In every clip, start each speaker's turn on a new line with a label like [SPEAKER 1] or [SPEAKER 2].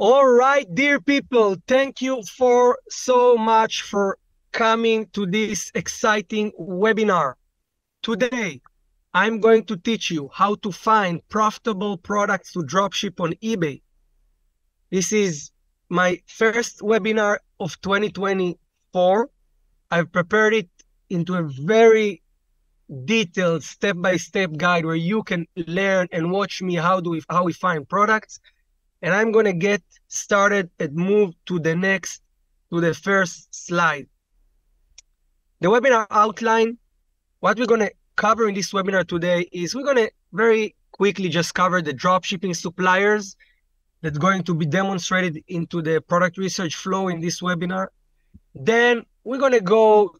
[SPEAKER 1] All right, dear people, thank you for so much for coming to this exciting webinar. Today, I'm going to teach you how to find profitable products to dropship on eBay. This is my first webinar of 2024. I've prepared it into a very detailed step-by-step guide where you can learn and watch me how we find products. And I'm going to get started and move to the first slide. The webinar outline, what we're going to cover in this webinar today is we're going to very quickly just cover the dropshipping suppliers that's going to be demonstrated into the product research flow in this webinar. Then we're going to go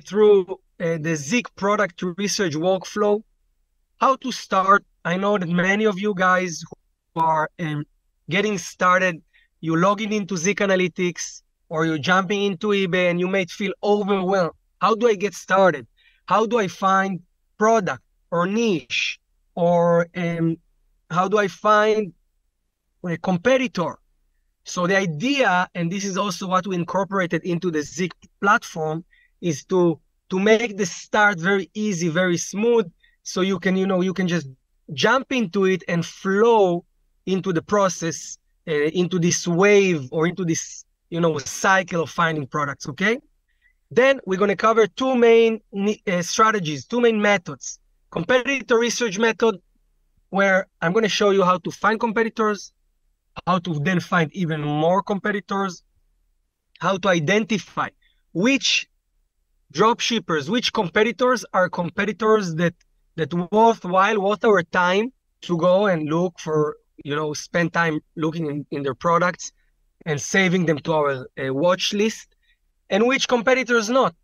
[SPEAKER 1] through the Zik product research workflow, how to start. I know that many of you guys who are getting started, you're logging into Zik Analytics or you're jumping into eBay and you may feel overwhelmed. How do I get started? How do I find product or niche? Or how do I find a competitor? So the idea, and this is also what we incorporated into the Zik platform, is to make the start very easy, very smooth, so you can just jump into it and flow into the process, into this wave or into this cycle of finding products. Okay. Then we're going to cover two main strategies, two main methods. Competitor research method, where I'm going to show you how to find competitors, how to then find even more competitors, how to identify which dropshippers, which competitors are competitors that worth our time to go and look for, spend time looking in their products and saving them to our watch list, and which competitors not.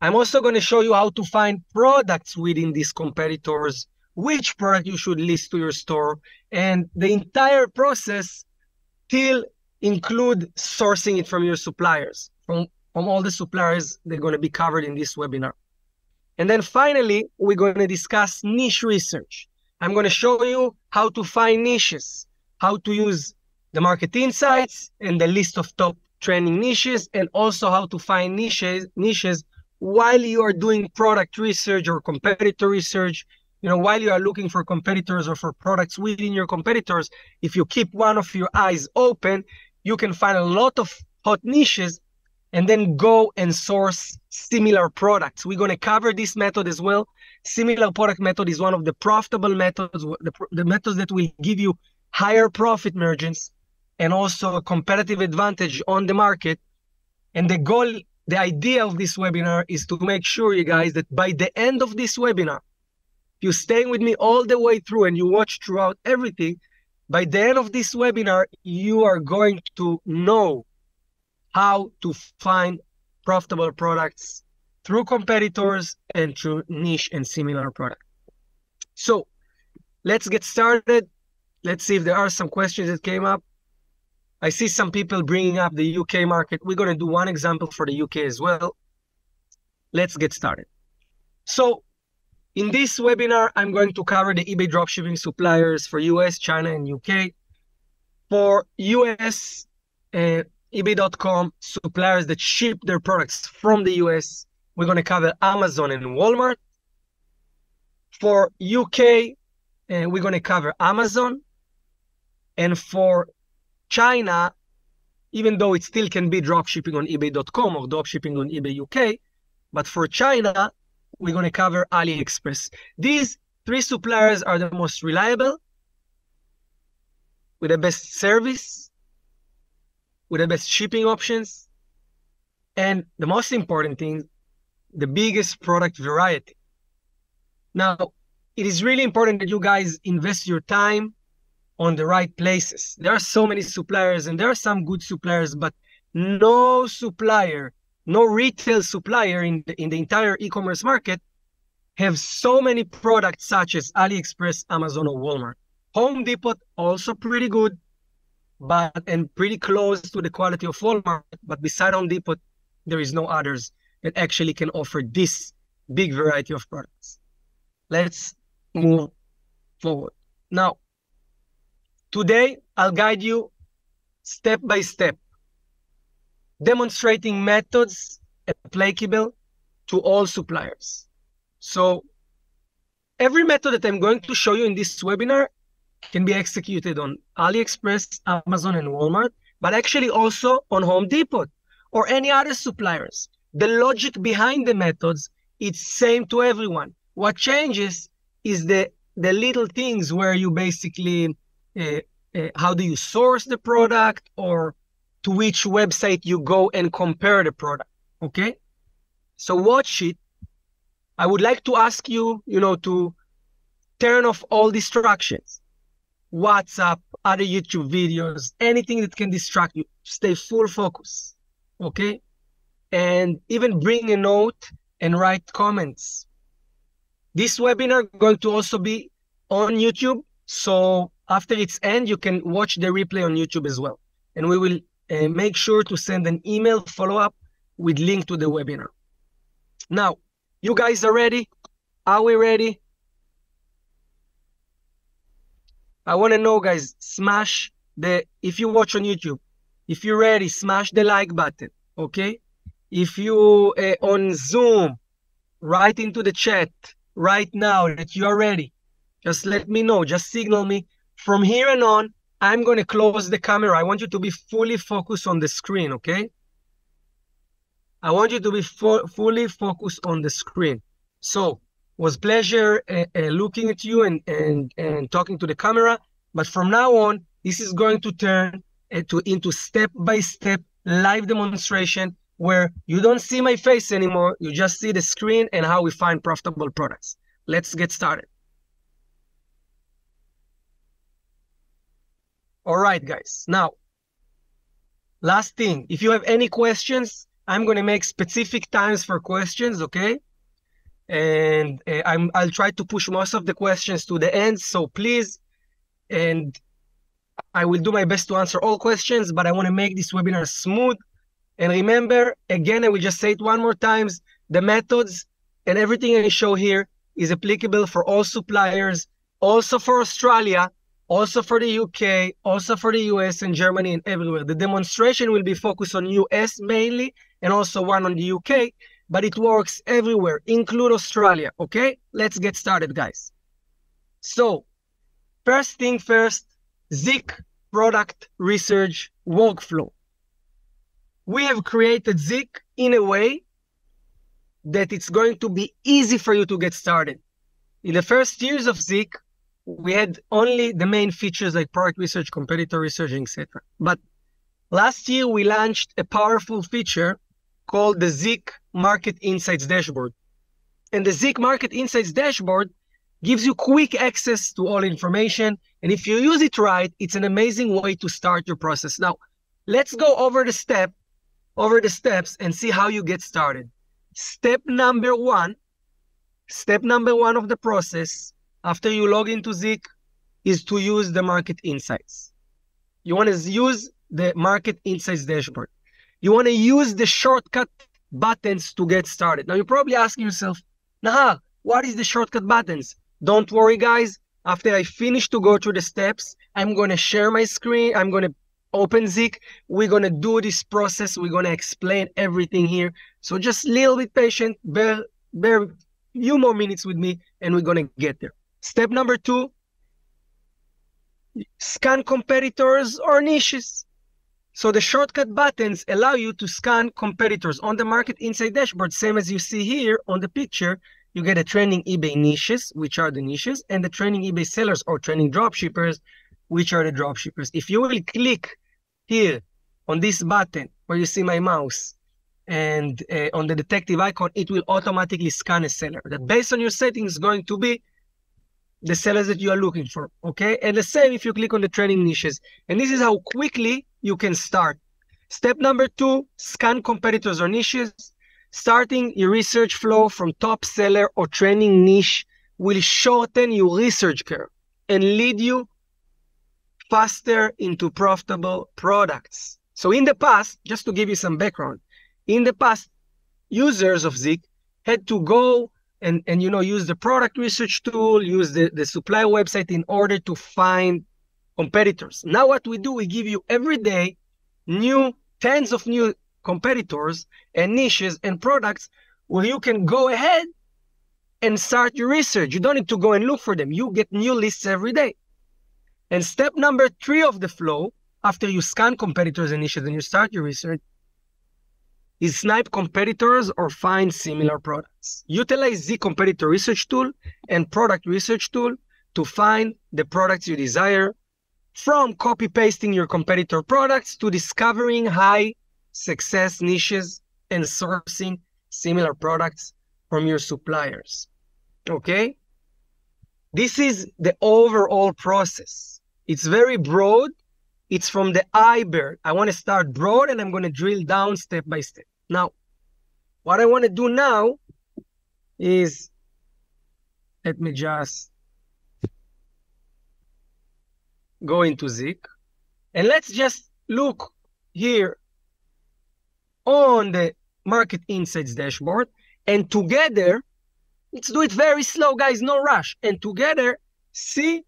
[SPEAKER 1] I'm also going to show you how to find products within these competitors, which product you should list to your store, and the entire process till include sourcing it from your suppliers, from all the suppliers that are going to be covered in this webinar. And then finally, we're going to discuss niche research. I'm going to show you how to find niches, how to use the market insights and the list of top trending niches, and also how to find niches while you are doing product research or competitor research. While you are looking for competitors or for products within your competitors, if you keep one of your eyes open, you can find a lot of hot niches and then go and source similar products. We're going to cover this method as well. Similar product method is one of the profitable methods, the methods that will give you higher profit margins and also a competitive advantage on the market. And the idea of this webinar is to make sure, you guys, that by the end of this webinar, if you're staying with me all the way through and you watch throughout everything, by the end of this webinar, you are going to know how to find profitable products through competitors and through niche and similar products. So let's get started. Let's see if there are some questions that came up. I see some people bringing up the UK market. We're going to do one example for the UK as well. Let's get started. So in this webinar, I'm going to cover the eBay dropshipping suppliers for US, China, and UK. For US, eBay.com suppliers that ship their products from the US, we're going to cover Amazon and Walmart. For UK, we're going to cover Amazon. And for China, even though it still can be dropshipping on eBay.com or dropshipping on eBay UK, but for China, we're going to cover AliExpress. These three suppliers are the most reliable, with the best service, with the best shipping options, and the most important thing, the biggest product variety. Now, it is really important that you guys invest your time on the right places. There are so many suppliers, and there are some good suppliers, but no supplier, no retail supplier in the entire e-commerce market have so many products such as AliExpress, Amazon, or Walmart. Home Depot also pretty good, and pretty close to the quality of Walmart, but beside Home Depot, there is no others that actually can offer this big variety of products. Let's move forward. Now, today, I'll guide you step by step, demonstrating methods applicable to all suppliers. So every method that I'm going to show you in this webinar can be executed on AliExpress, Amazon, and Walmart, but actually also on Home Depot or any other suppliers. The logic behind the methods, it's same to everyone. What changes is the little things where you basically, how do you source the product, or to which website you go and compare the product, okay? So watch it. I would like to ask you, to turn off all distractions. WhatsApp, other YouTube videos, anything that can distract you. Stay full focus, okay? And even bring a note and write comments. This webinar is going to also be on YouTube. So after its end, you can watch the replay on YouTube as well. And we will make sure to send an email follow-up with link to the webinar. Now, you guys are ready? Are we ready? I want to know, guys, if you watch on YouTube, if you're ready, smash the like button, okay? If you on Zoom, write into the chat right now that you are ready. Just let me know, just signal me. From here on, I'm going to close the camera. I want you to be fully focused on the screen, okay? I want you to be fully focused on the screen. So, was pleasure looking at you and talking to the camera. But from now on, this is going to turn into step-by-step live demonstration where you don't see my face anymore. You just see the screen and how we find profitable products. Let's get started. All right, guys. Now, last thing, if you have any questions, I'm going to make specific times for questions, okay? And I'll try to push most of the questions to the end, so please, and I will do my best to answer all questions, but I want to make this webinar smooth. And remember, again, I will just say it one more time, the methods and everything I show here is applicable for all suppliers, also for Australia, also for the UK, also for the US and Germany and everywhere. The demonstration will be focused on US mainly, and also one on the UK, but it works everywhere, include Australia, okay? Let's get started, guys. So, first thing first, Zik product research workflow. We have created Zik in a way that it's going to be easy for you to get started. In the first years of Zik, we had only the main features like product research, competitor research, etc. But last year, we launched a powerful feature called the Zik Market Insights Dashboard. And the Zik Market Insights Dashboard gives you quick access to all information. And if you use it right, it's an amazing way to start your process. Now, let's go over the steps and see how you get started. Step number one of the process, after you log into Zik, is to use the Market Insights. You want to use the Market Insights Dashboard. You want to use the shortcut buttons to get started. Now, you're probably asking yourself, Nahar, what is the shortcut buttons? Don't worry, guys. After I finish to go through the steps, I'm going to share my screen. I'm going to open Zik. We're going to do this process. We're going to explain everything here. So just a little bit patient, bear a few more minutes with me, and we're going to get there. Step number 2, scan competitors or niches. So the shortcut buttons allow you to scan competitors on the Market Insight Dashboard, same as you see here on the picture. You get a trending eBay niches, which are the niches, and the trending eBay sellers or trending dropshippers, which are the dropshippers. If you will click here on this button where you see my mouse and on the detective icon, it will automatically scan a seller that based on your settings is going to be the sellers that you are looking for, okay? And the same if you click on the trending niches. And this is how quickly you can start. Step number 2, scan competitors or niches. Starting your research flow from top seller or trending niche will shorten your research curve and lead you faster into profitable products. So in the past, just to give you some background, in the past, users of Zik had to go and use the product research tool, use the supplier website in order to find competitors. Now what we do, we give you every day tens of new competitors and niches and products where you can go ahead and start your research. You don't need to go and look for them. You get new lists every day. And step number 3 of the flow, after you scan competitors and niches and you start your research, is snipe competitors or find similar products. Utilize the competitor research tool and product research tool to find the products you desire, from copy-pasting your competitor products to discovering high success niches and sourcing similar products from your suppliers. Okay? This is the overall process. It's very broad. It's from the iceberg. I want to start broad and I'm going to drill down step by step. Now, what I want to do now is, let me just go into Zik, and let's just look here on the Market Insights dashboard, and together, let's do it very slow, guys, no rush, and together see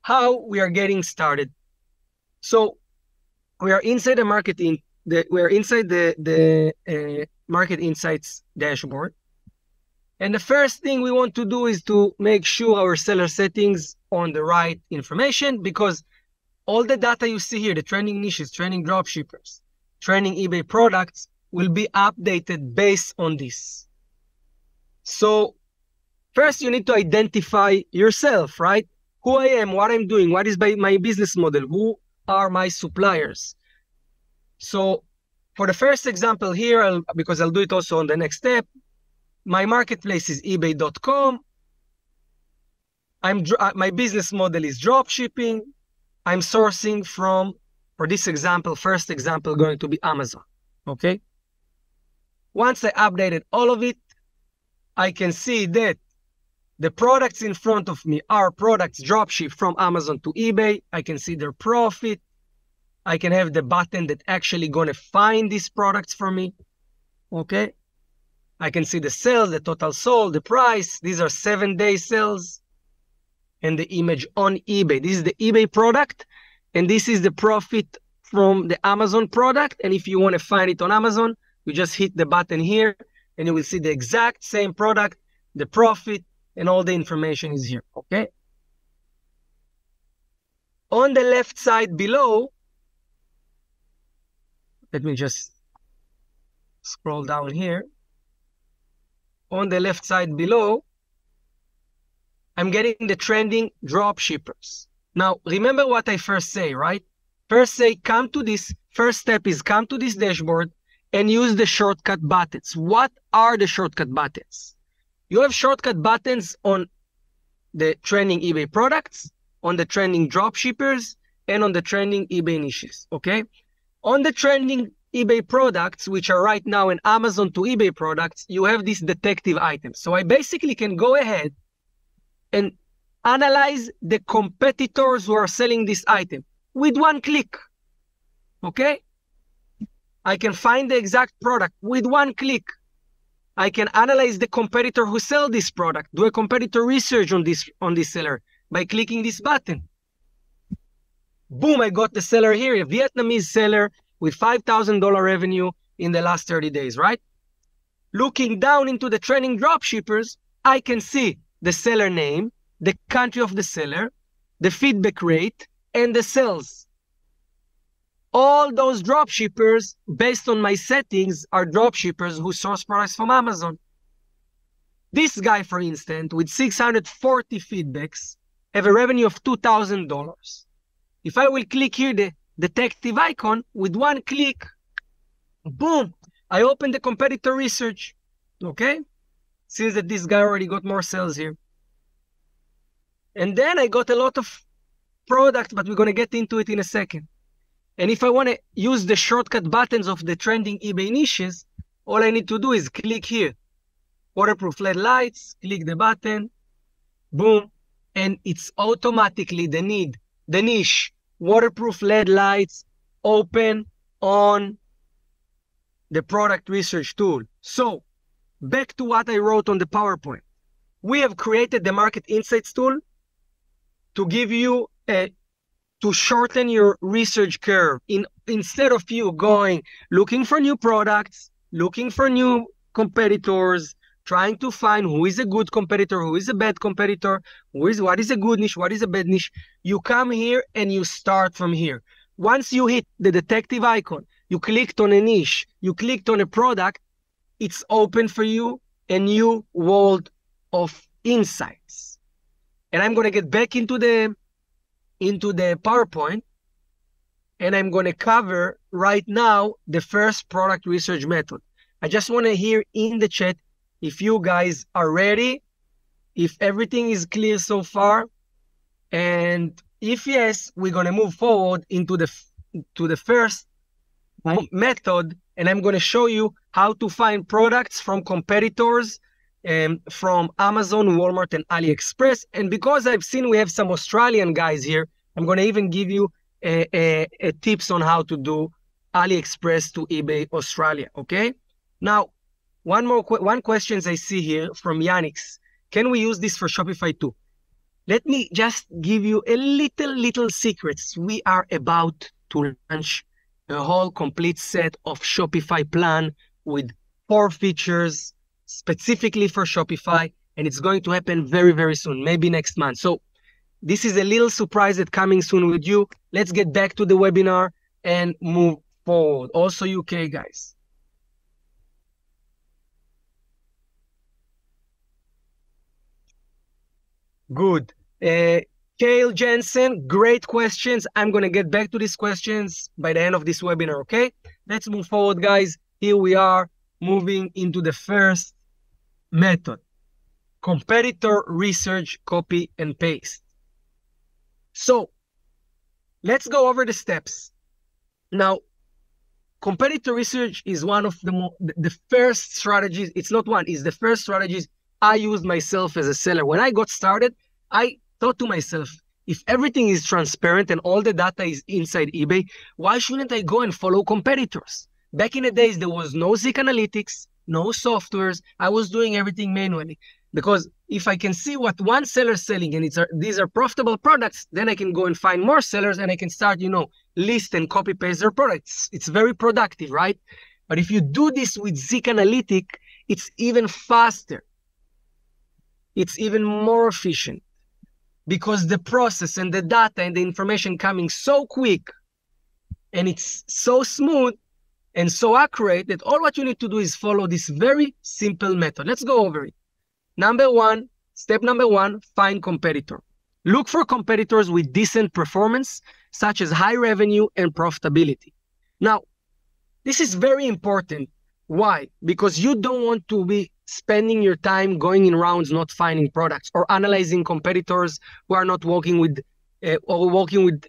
[SPEAKER 1] how we are getting started. So we are inside the Market Market Insights dashboard, and the first thing we want to do is to make sure our seller settings on the right information, because all the data you see here, the trending niches, trending dropshippers, trending eBay products, will be updated based on this. So first you need to identify yourself, right? Who I am, what I'm doing, what is my business model, who are my suppliers. So for the first example here, because I'll do it also on the next step, my marketplace is ebay.com. My business model is dropshipping. I'm sourcing from, for this example, first example going to be Amazon, okay? Once I updated all of it, I can see that the products in front of me are products dropship from Amazon to eBay. I can see their profit. I can have the button that actually gonna find these products for me, okay? I can see the sales, the total sold, the price. These are 7-day sales. And the image on eBay. This is the eBay product, and this is the profit from the Amazon product. And if you want to find it on Amazon, you just hit the button here, and you will see the exact same product, the profit, and all the information is here, okay? On the left side below, let me just scroll down here. On the left side below, I'm getting the trending drop shippers. Now, remember what I first say, right? First step is come to this dashboard and use the shortcut buttons. What are the shortcut buttons? You have shortcut buttons on the trending eBay products, on the trending drop shippers, and on the trending eBay niches, okay? On the trending eBay products, which are right now in Amazon to eBay products, you have these detective items. So I basically can go ahead and analyze the competitors who are selling this item with one click, okay? I can find the exact product with one click. I can analyze the competitor who sells this product, do a competitor research on this seller by clicking this button. Boom, I got the seller here, a Vietnamese seller with $5,000 revenue in the last 30 days, right? Looking down into the trending dropshippers, I can see the seller name, the country of the seller, the feedback rate, and the sales. All those dropshippers, based on my settings, are dropshippers who source products from Amazon. This guy, for instance, with 640 feedbacks, have a revenue of $2,000. If I will click here the detective icon, with one click, boom, I open the competitor research, okay? Seems that this guy already got more sales here. And then I got a lot of products, but we're going to get into it in a second. And if I want to use the shortcut buttons of the trending eBay niches, all I need to do is click here. Waterproof LED lights, click the button, boom, and it's automatically the niche, waterproof LED lights, open on the product research tool. So, back to what I wrote on the PowerPoint. We have created the Market Insights tool to give you a to shorten your research curve. Instead of you going looking for new products, looking for new competitors, trying to find who is a good competitor, who is a bad competitor, what is a good niche, what is a bad niche, you come here and you start from here. Once you hit the detective icon, you clicked on a niche, you clicked on a product, it's open for you a new world of insights. And I'm going to get back into the PowerPoint, and I'm going to cover right now the first product research method. I just want to hear in the chat if you guys are ready, if everything is clear so far, and if yes, we're going to move forward into the first method, and I'm going to show you how to find products from competitors from Amazon, Walmart, and AliExpress. And because I've seen we have some Australian guys here, I'm going to even give you a tips on how to do AliExpress to eBay Australia, okay? Now, one question I see here from Yannick's. Can we use this for Shopify too? Let me just give you a little secrets. We are about to launch a whole complete set of Shopify plan with 4 features specifically for Shopify, and it's going to happen very, very soon, maybe next month. So this is a little surprise that's coming soon with you. Let's get back to the webinar and move forward. Also UK guys. Good. Kale Jensen, great questions. I'm going to get back to these questions by the end of this webinar, okay? Let's move forward, guys. Here we are moving into the first method. Competitor research, copy and paste. So let's go over the steps. Now, competitor research is one of the first strategies. It's not one, it's the first strategies I used myself as a seller. When I got started, I thought to myself, if everything is transparent and all the data is inside eBay, why shouldn't I go and follow competitors? Back in the days, there was no Zik Analytics, no softwares. I was doing everything manually. Because if I can see what one seller is selling and these are profitable products, then I can go and find more sellers and I can start, list and copy paste their products. It's very productive, right? But if you do this with Zik Analytic, it's even faster. It's even more efficient because the process and the data and the information coming so quick and it's so smooth and so accurate that all what you need to do is follow this very simple method. Let's go over it. Step number one, find competitor. Look for competitors with decent performance, such as high revenue and profitability. Now, this is very important. Why? Because you don't want to be spending your time going in rounds not finding products or analyzing competitors who are not working with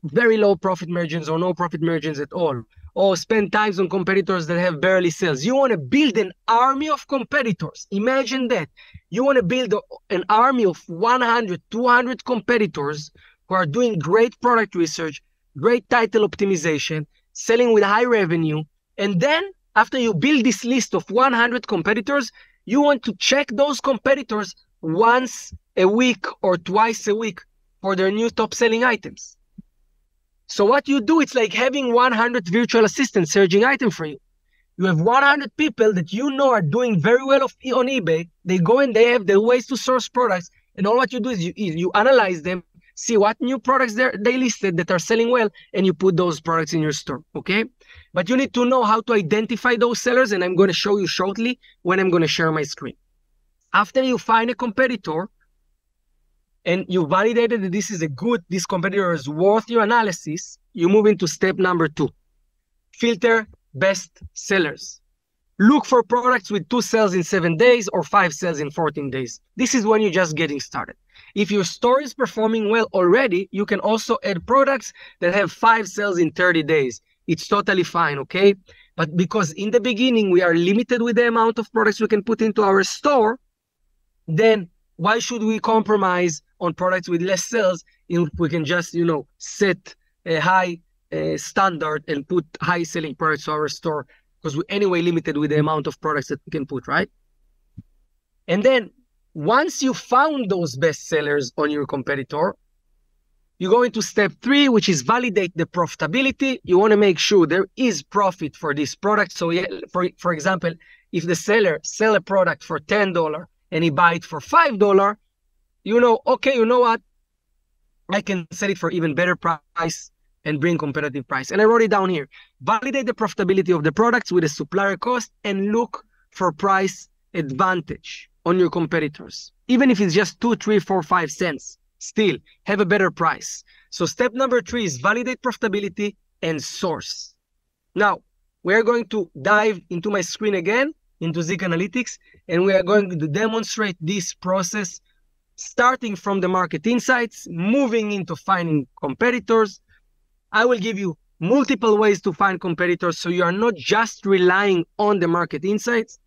[SPEAKER 1] very low profit margins or no profit margins at all, or spend times on competitors that have barely sales. You want to build an army of competitors. Imagine that. You want to build an army of 100, 200 competitors who are doing great product research, great title optimization, selling with high revenue. And then after you build this list of 100 competitors, you want to check those competitors once a week or twice a week for their new top selling items. So what you do, it's like having 100 virtual assistants searching items for you. You have 100 people that you know are doing very well on eBay. They go and they have their ways to source products. And all what you do is you analyze them, see what new products they listed that are selling well, and you put those products in your store, okay? But you need to know how to identify those sellers, and I'm going to show you shortly when I'm going to share my screen. After you find a competitor, and you validated that this competitor is worth your analysis, you move into step number 2. Filter best sellers. Look for products with 2 sales in 7 days or 5 sales in 14 days. This is when you're just getting started. If your store is performing well already, you can also add products that have 5 sales in 30 days. It's totally fine, okay? But because in the beginning, we are limited with the amount of products we can put into our store, then why should we compromise on products with less sales if we can just, set a high standard and put high selling products to our store, because we're anyway limited with the amount of products that we can put, right? And then once you found those best sellers on your competitor, You go into step 3, which is validate the profitability. You want to make sure there is profit for this product. So yeah, for example, if the seller sell a product for $10 and he buy it for $5, you know, okay, you know what? I can sell it for even better price and bring competitive price. And I wrote it down here. Validate the profitability of the products with a supplier cost and look for price advantage on your competitors. Even if it's just 2, 3, 4, 5 cents, still have a better price. So step number 3 is validate profitability and source. Now, we're going to dive into my screen again, into Zik Analytics, and we are going to demonstrate this process starting from the market insights, moving into finding competitors. I will give you multiple ways to find competitors, so you are not just relying on the market insights.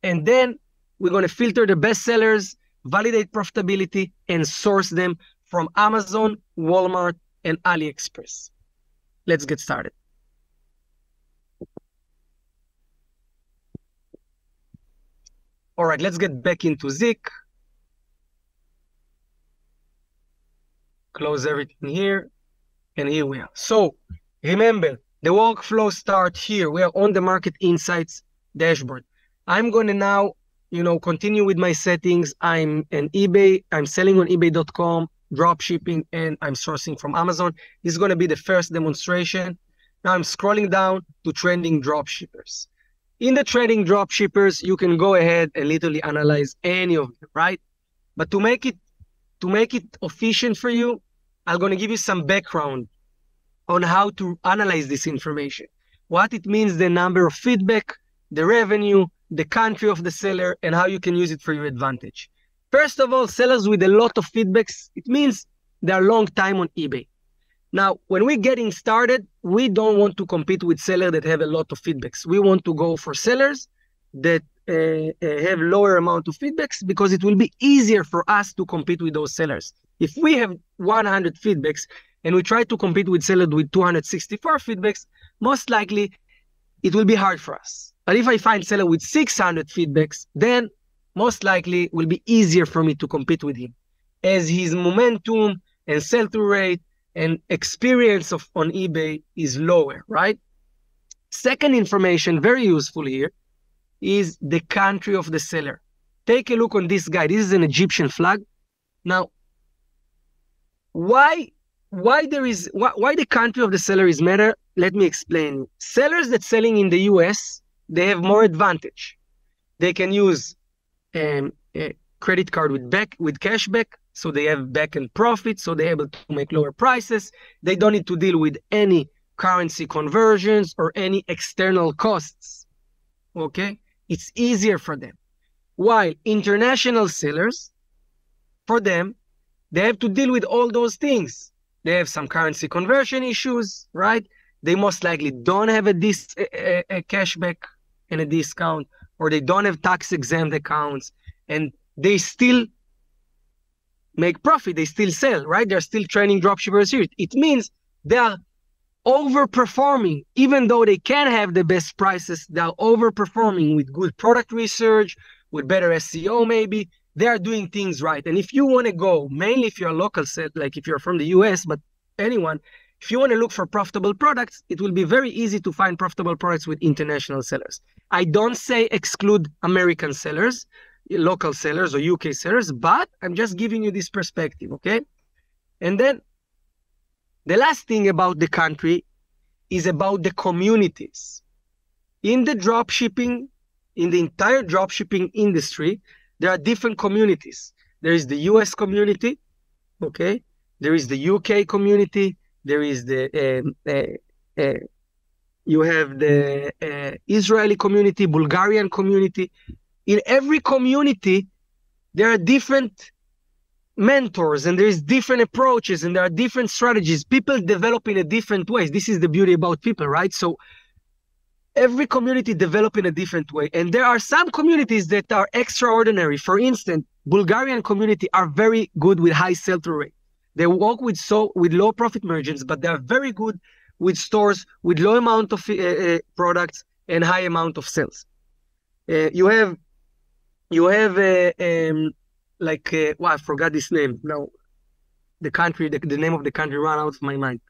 [SPEAKER 1] And then we're going to filter the best sellers, validate profitability, and source them from Amazon, Walmart, and AliExpress. Let's get started. All right, let's get back into Zik. Close everything here, and here we are. So remember, the workflow starts here. We are on the market insights dashboard. I'm going to now, continue with my settings. I'm an eBay. I'm selling on eBay.com, drop shipping, and I'm sourcing from Amazon. This is going to be the first demonstration. Now I'm scrolling down to trending drop shippers. In the trending drop shippers, you can go ahead and literally analyze any of them, right? But to make it efficient for you, I'm going to give you some background on how to analyze this information, what it means, the number of feedback, the revenue, the country of the seller, and how you can use it for your advantage. First of all, sellers with a lot of feedbacks, it means they're long time on eBay. Now, when we're getting started, we don't want to compete with sellers that have a lot of feedbacks. We want to go for sellers that have lower amount of feedbacks, because it will be easier for us to compete with those sellers. If we have 100 feedbacks and we try to compete with sellers with 264 feedbacks, most likely it will be hard for us. But if I find seller with 600 feedbacks, then most likely it will be easier for me to compete with him, as his momentum and sell-through rate and experience on eBay is lower, right? Second information, very useful here, is the country of the seller. Take a look on this guy. This is an Egyptian flag. Now, why the country of the seller is matter? Let me explain. Sellers that selling in the US, they have more advantage. They can use a credit card with cashback, so they have back-end profit, so they're able to make lower prices. They don't need to deal with any currency conversions or any external costs. Okay? It's easier for them. While international sellers, for them, they have to deal with all those things. They have some currency conversion issues, right? They most likely don't have a cashback and a discount, or they don't have tax-exempt accounts, and they still make profit. They still sell, right? They're still training dropshippers here. It means they are overperforming. Even though they can have the best prices, they are overperforming with good product research, with better SEO maybe. They are doing things right. And if you want to go, mainly if you're a local seller, like if you're from the US, but anyone, if you want to look for profitable products, it will be very easy to find profitable products with international sellers. I don't say exclude American sellers, local sellers or UK sellers, but I'm just giving you this perspective, okay? And then the last thing about the country is about the communities. In the dropshipping, in the entire dropshipping industry, there are different communities. There is the US community, okay? There is the UK community. There is you have the Israeli community, Bulgarian community. In every community, there are different mentors, and there is different approaches, and there are different strategies. People develop in a different ways. This is the beauty about people, right? So every community develop in a different way. And there are some communities that are extraordinary. For instance, Bulgarian community are very good with high sell-through rate. They work with low profit margins, but they are very good with stores with low amount of products and high amount of sales. You have I forgot this name now. the country, the name of the country ran out of my mind.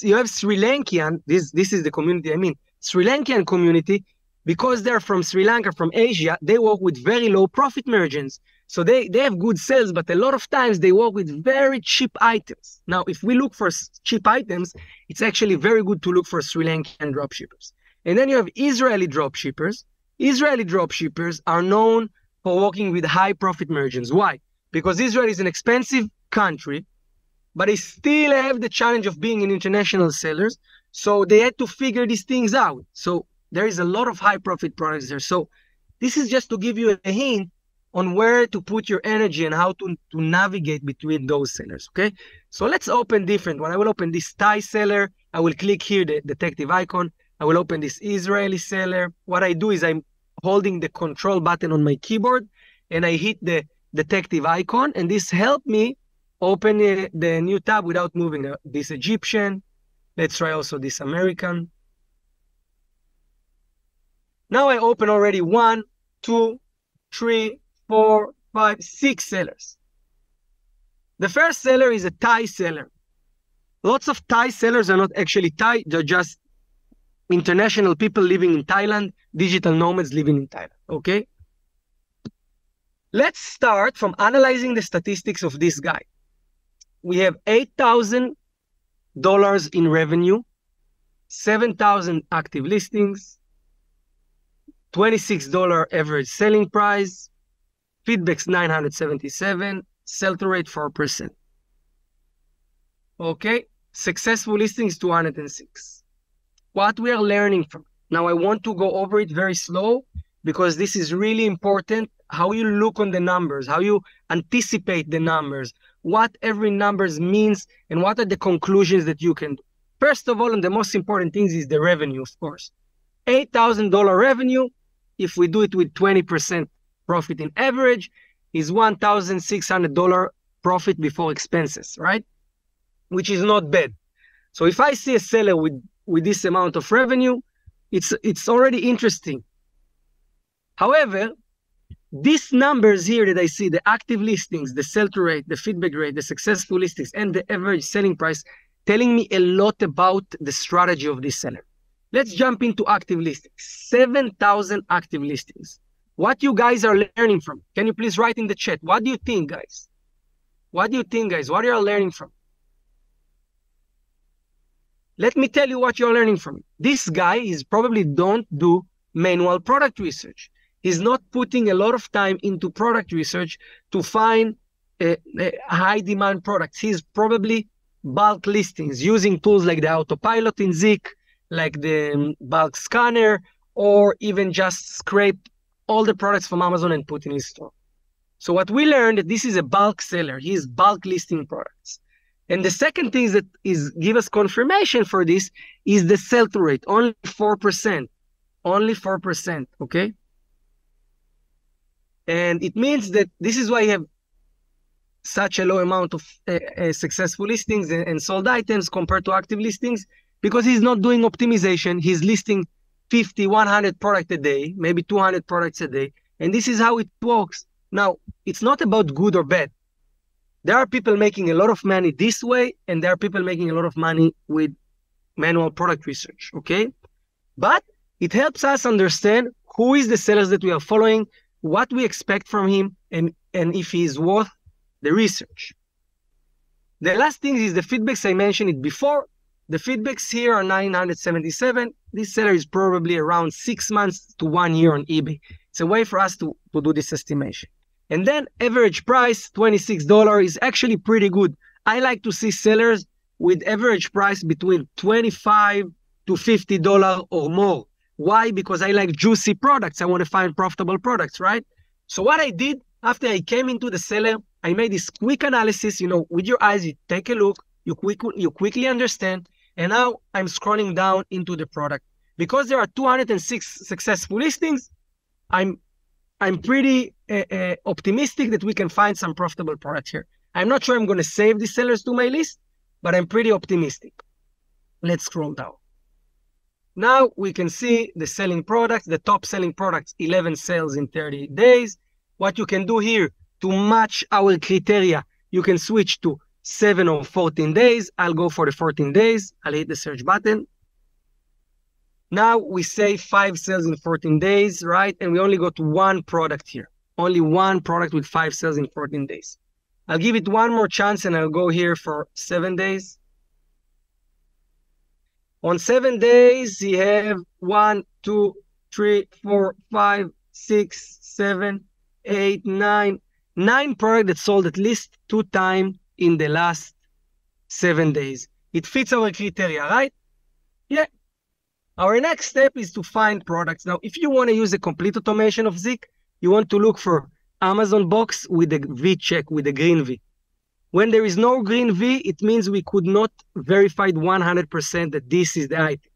[SPEAKER 1] You have Sri Lankan, this is the community I mean, Sri Lankan community, because they're from Sri Lanka, from Asia, they work with very low profit margins. So they have good sales, but a lot of times they work with very cheap items. Now, if we look for cheap items, it's actually very good to look for Sri Lankan dropshippers. And then you have Israeli dropshippers. Israeli dropshippers are known for working with high profit margins. Why? Because Israel is an expensive country, but they still have the challenge of being an international sellers. So they had to figure these things out. So there is a lot of high profit products there. So this is just to give you a hint on where to put your energy and how to navigate between those sellers, okay? So let's open different one. I will open this Thai seller. I will click here, the detective icon. I will open this Israeli seller. What I do is I'm holding the control button on my keyboard and I hit the detective icon, and this helped me open the new tab without moving. This Egyptian. Let's try also this American. Now I open already 1, 2, 3, 4, 5, 6 sellers. The first seller is a Thai seller. Lots of Thai sellers are not actually Thai, they're just international people living in Thailand, digital nomads living in Thailand, okay? Let's start from analyzing the statistics of this guy. We have $8,000 in revenue, 7,000 active listings, $26 average selling price, feedbacks 977, sell-through rate 4%. Okay, successful listings 206. What we are learning from. Now I want to go over it very slow because this is really important. How you look on the numbers, how you anticipate the numbers, what every numbers means, and what are the conclusions that you can do. First of all, and the most important things is the revenue, of course. $8,000 revenue, if we do it with 20% profit in average, is $1,600 profit before expenses, right? Which is not bad. So if I see a seller with this amount of revenue, it's already interesting. However, these numbers here that I see, the active listings, the sell-through rate, the feedback rate, the successful listings, and the average selling price, telling me a lot about the strategy of this seller. Let's jump into active listings. 7,000 active listings. What you guys are learning from? Can you please write in the chat? What do you think, guys? What do you think, guys? What are you learning from? Let me tell you what you're learning from. This guy is probably don't do manual product research. He's not putting a lot of time into product research to find high demand products. He's probably bulk listings using tools like the autopilot in Zik, like the bulk scanner, or even just scrape all the products from Amazon and put in his store. So what we learned that this is a bulk seller. He is bulk listing products. And the second thing that is give us confirmation for this is the sell-through rate, only 4%. Only 4%, okay? And it means that this is why you have such a low amount of successful listings and sold items compared to active listings, because he's not doing optimization. He's listing 50, 100 products a day, maybe 200 products a day. And this is how it works. Now, it's not about good or bad. There are people making a lot of money this way, and there are people making a lot of money with manual product research, okay? But it helps us understand who is the sellers that we are following, what we expect from him, and if he is worth the research. The last thing is the feedbacks. I mentioned it before. The feedbacks here are 977. This seller is probably around 6 months to 1 year on eBay. It's a way for us to do this estimation. And then average price, $26 is actually pretty good. I like to see sellers with average price between $25 to $50 or more. Why? Because I like juicy products. I want to find profitable products, right? So what I did after I came into the seller, I made this quick analysis. You know, with your eyes, you take a look, you quickly understand. And now I'm scrolling down into the product. Because there are 206 successful listings, I'm pretty optimistic that we can find some profitable products here. I'm not sure I'm going to save these sellers to my list, but I'm pretty optimistic. Let's scroll down. Now we can see the selling products, the top selling products, 11 sales in 30 days. What you can do here to match our criteria, you can switch to 7 or 14 days. I'll go for the 14 days. I'll hit the search button. Now we say 5 sales in 14 days, right? And we only got one product here. Only one product with 5 sales in 14 days. I'll give it one more chance and I'll go here for 7 days. On 7 days, you have 1, 2, 3, 4, 5, 6, 7, 8, 9. 9 products that sold at least 2 times in the last 7 days. It fits our criteria, right? Yeah. Our next step is to find products. Now, if you want to use a complete automation of Zik, you want to look for Amazon box with a V check, with a green V. When there is no green V, it means we could not verify 100% that this is the item.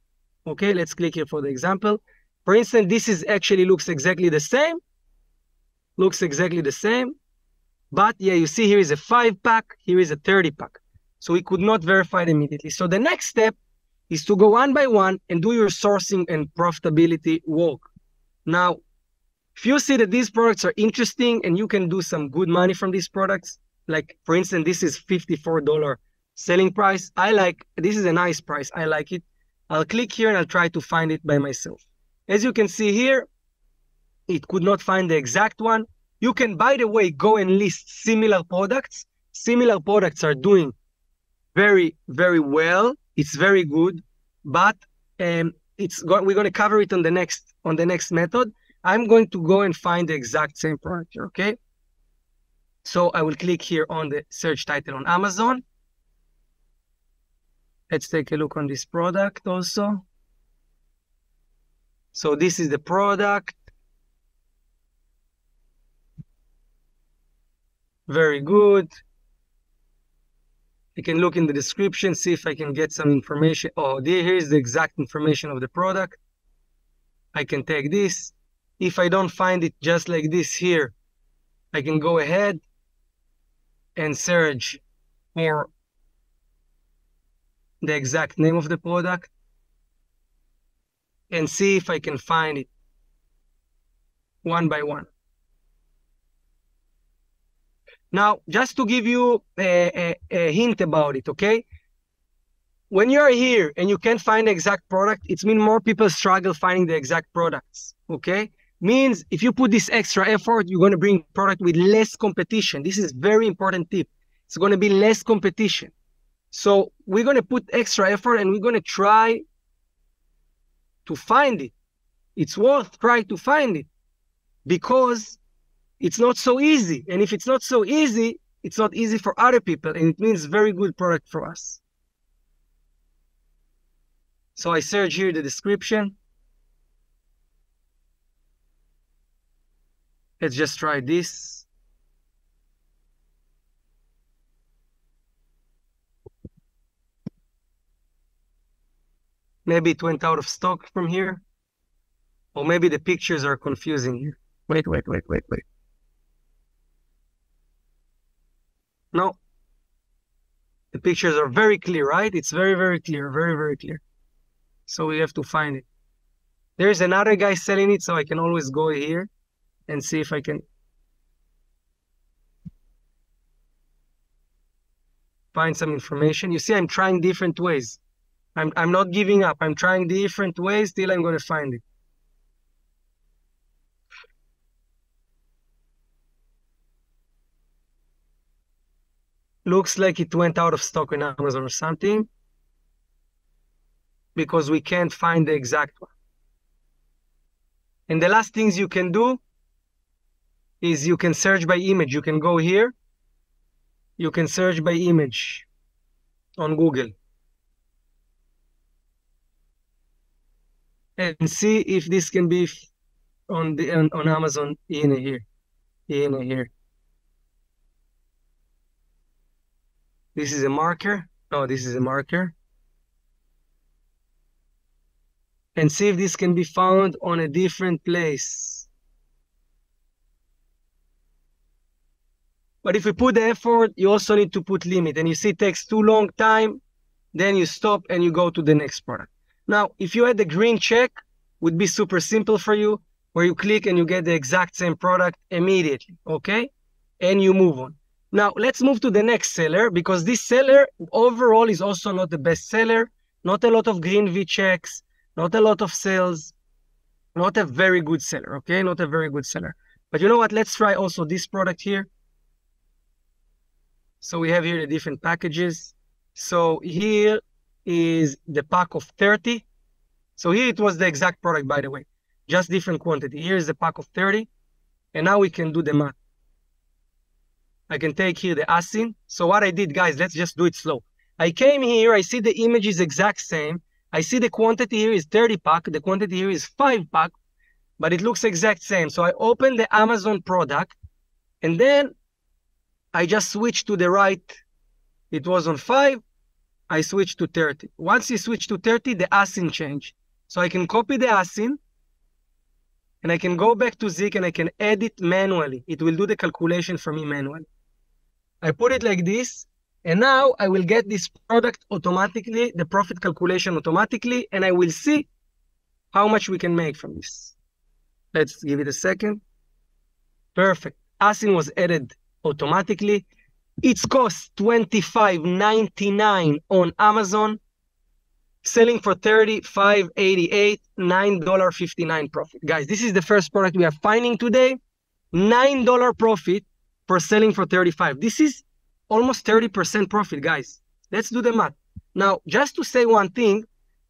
[SPEAKER 1] Okay, let's click here for the example. For instance, this is actually looks exactly the same. Looks exactly the same. But yeah, you see here is a 5-pack, here is a 30-pack. So we could not verify it immediately. So the next step is to go one by one and do your sourcing and profitability work. Now, if you see that these products are interesting and you can do some good money from these products, like for instance, this is $54 selling price. This is a nice price. I like it. I'll click here and I'll try to find it by myself. As you can see here, it could not find the exact one. You can, by the way, go and list similar products. Similar products are doing very, very well. It's very good, but we're going to cover it on the next method. I'm going to go and find the exact same product here, okay? So I will click here on the search title on Amazon. Let's take a look on this product also. So this is the product. Very good. I can look in the description, see if I can get some information. Oh, here's the exact information of the product. I can take this. If I don't find it just like this here, I can go ahead and search for the exact name of the product and see if I can find it one by one. Now, just to give you a hint about it, okay? When you're here and you can't find the exact product, it means more people struggle finding the exact products, okay? Means if you put this extra effort, you're going to bring product with less competition. This is very important tip. It's going to be less competition. So we're going to put extra effort and we're going to try to find it. It's worth trying to find it because it's not so easy. And if it's not so easy, it's not easy for other people. And it means very good product for us. So I search here the description. Let's just try this. Maybe it went out of stock from here. Or maybe the pictures are confusing here. Wait. No. The pictures are very clear, right? It's very, very clear. Very, very clear. So we have to find it. There's another guy selling it, so I can always go here and see if I can find some information. You see, I'm trying different ways. I'm not giving up. I'm trying different ways till I'm going to find it. Looks like it went out of stock on Amazon or something because we can't find the exact one. And the last things you can do is you can search by image. You can go here. You can search by image on Google. And see if this can be on Amazon in here. This is a marker. Oh, this is a marker. And see if this can be found on a different place. But if you put the effort, you also need to put limit. And you see it takes too long time, then you stop and you go to the next product. Now, if you had the green check, would be super simple for you, where you click and you get the exact same product immediately, okay? And you move on. Now, let's move to the next seller, because this seller overall is also not the best seller. Not a lot of green V checks, not a lot of sales, not a very good seller, okay? Not a very good seller. But you know what? Let's try also this product here. So we have here the different packages. So here is the pack of 30. So here it was the exact product, by the way, just different quantity. Here is the pack of 30. And now we can do the math. I can take here the ASIN. So what I did, guys, let's just do it slow. I came here, I see the image is exact same. I see the quantity here is 30 pack. The quantity here is 5 pack, but it looks exact same. So I open the Amazon product, and then I just switch to the right. It was on 5. I switch to 30. Once you switch to 30, the ASIN change. So I can copy the ASIN, and I can go back to Zik and I can edit manually. It will do the calculation for me manually. I put it like this, and now I will get this product automatically, the profit calculation automatically, and I will see how much we can make from this. Let's give it a second. Perfect. ASIN was added automatically. It's cost $25.99 on Amazon, selling for $35.88, $9.59 profit. Guys, this is the first product we are finding today. $9 profit for selling for 35. This is almost 30% profit, guys. Let's do the math. Now, just to say one thing,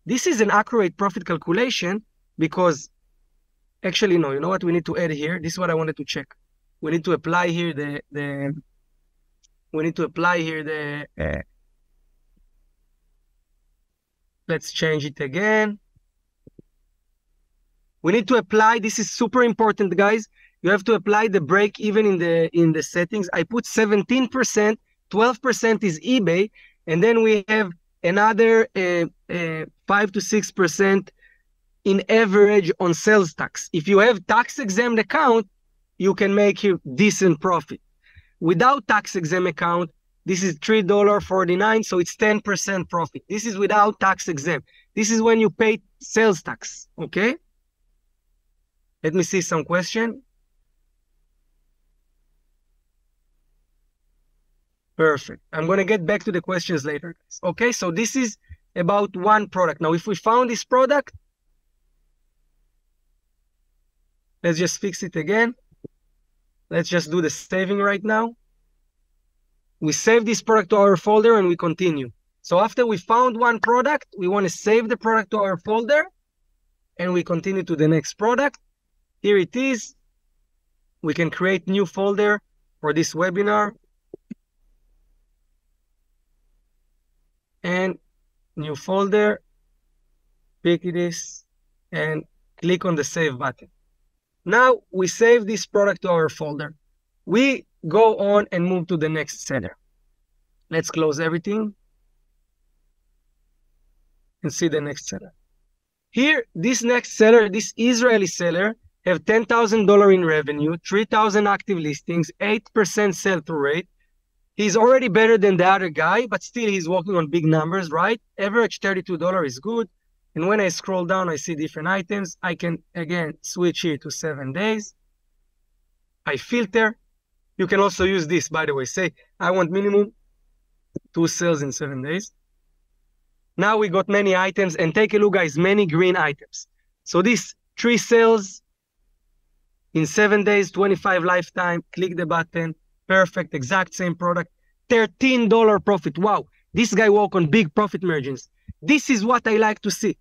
[SPEAKER 1] this is an accurate profit calculation because, actually, no, you know what we need to add here? This is what I wanted to check. We need to apply here let's change it again. We need to apply, this is super important, guys. You have to apply the break even in the settings. I put 17%, 12% is eBay, and then we have another 5 to 6% in average on sales tax. If you have tax exempt account, you can make a decent profit. Without tax exempt account, this is $3.49, so it's 10% profit. This is without tax exempt. This is when you pay sales tax, okay? Let me see some question. Perfect. I'm going to get back to the questions later. Okay, so this is about one product. Now, if we found this product, let's just fix it again. Let's just do the saving right now. We save this product to our folder and we continue. So after we found one product, we want to save the product to our folder and we continue to the next product. Here it is. We can create new folder for this webinar. And new folder, pick this and click on the save button. Now we save this product to our folder. We go on and move to the next seller. Let's close everything and see the next seller. Here, this next seller, this Israeli seller, have $10,000 in revenue, 3,000 active listings, 8% sell-through rate. He's already better than the other guy, but still he's working on big numbers, right? Average $32 is good. And when I scroll down, I see different items. I can, again, switch here to 7 days. I filter. You can also use this, by the way. Say, I want minimum 2 sales in 7 days. Now we got many items. And take a look, guys, many green items. So this 3 sales in 7 days, 25 lifetime. Click the button. Perfect, exact same product, $13 profit. Wow, this guy work on big profit margins. This is what I like to see.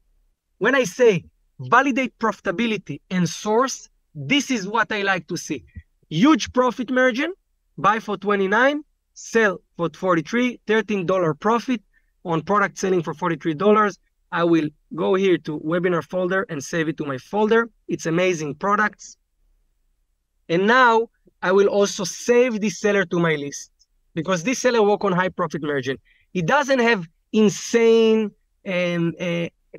[SPEAKER 1] When I say validate profitability and source, this is what I like to see. Huge profit margin, buy for 29, sell for 43, $13 profit on product selling for $43. I will go here to webinar folder and save it to my folder. It's amazing products. And now I will also save this seller to my list because this seller work on high profit margin. He doesn't have insane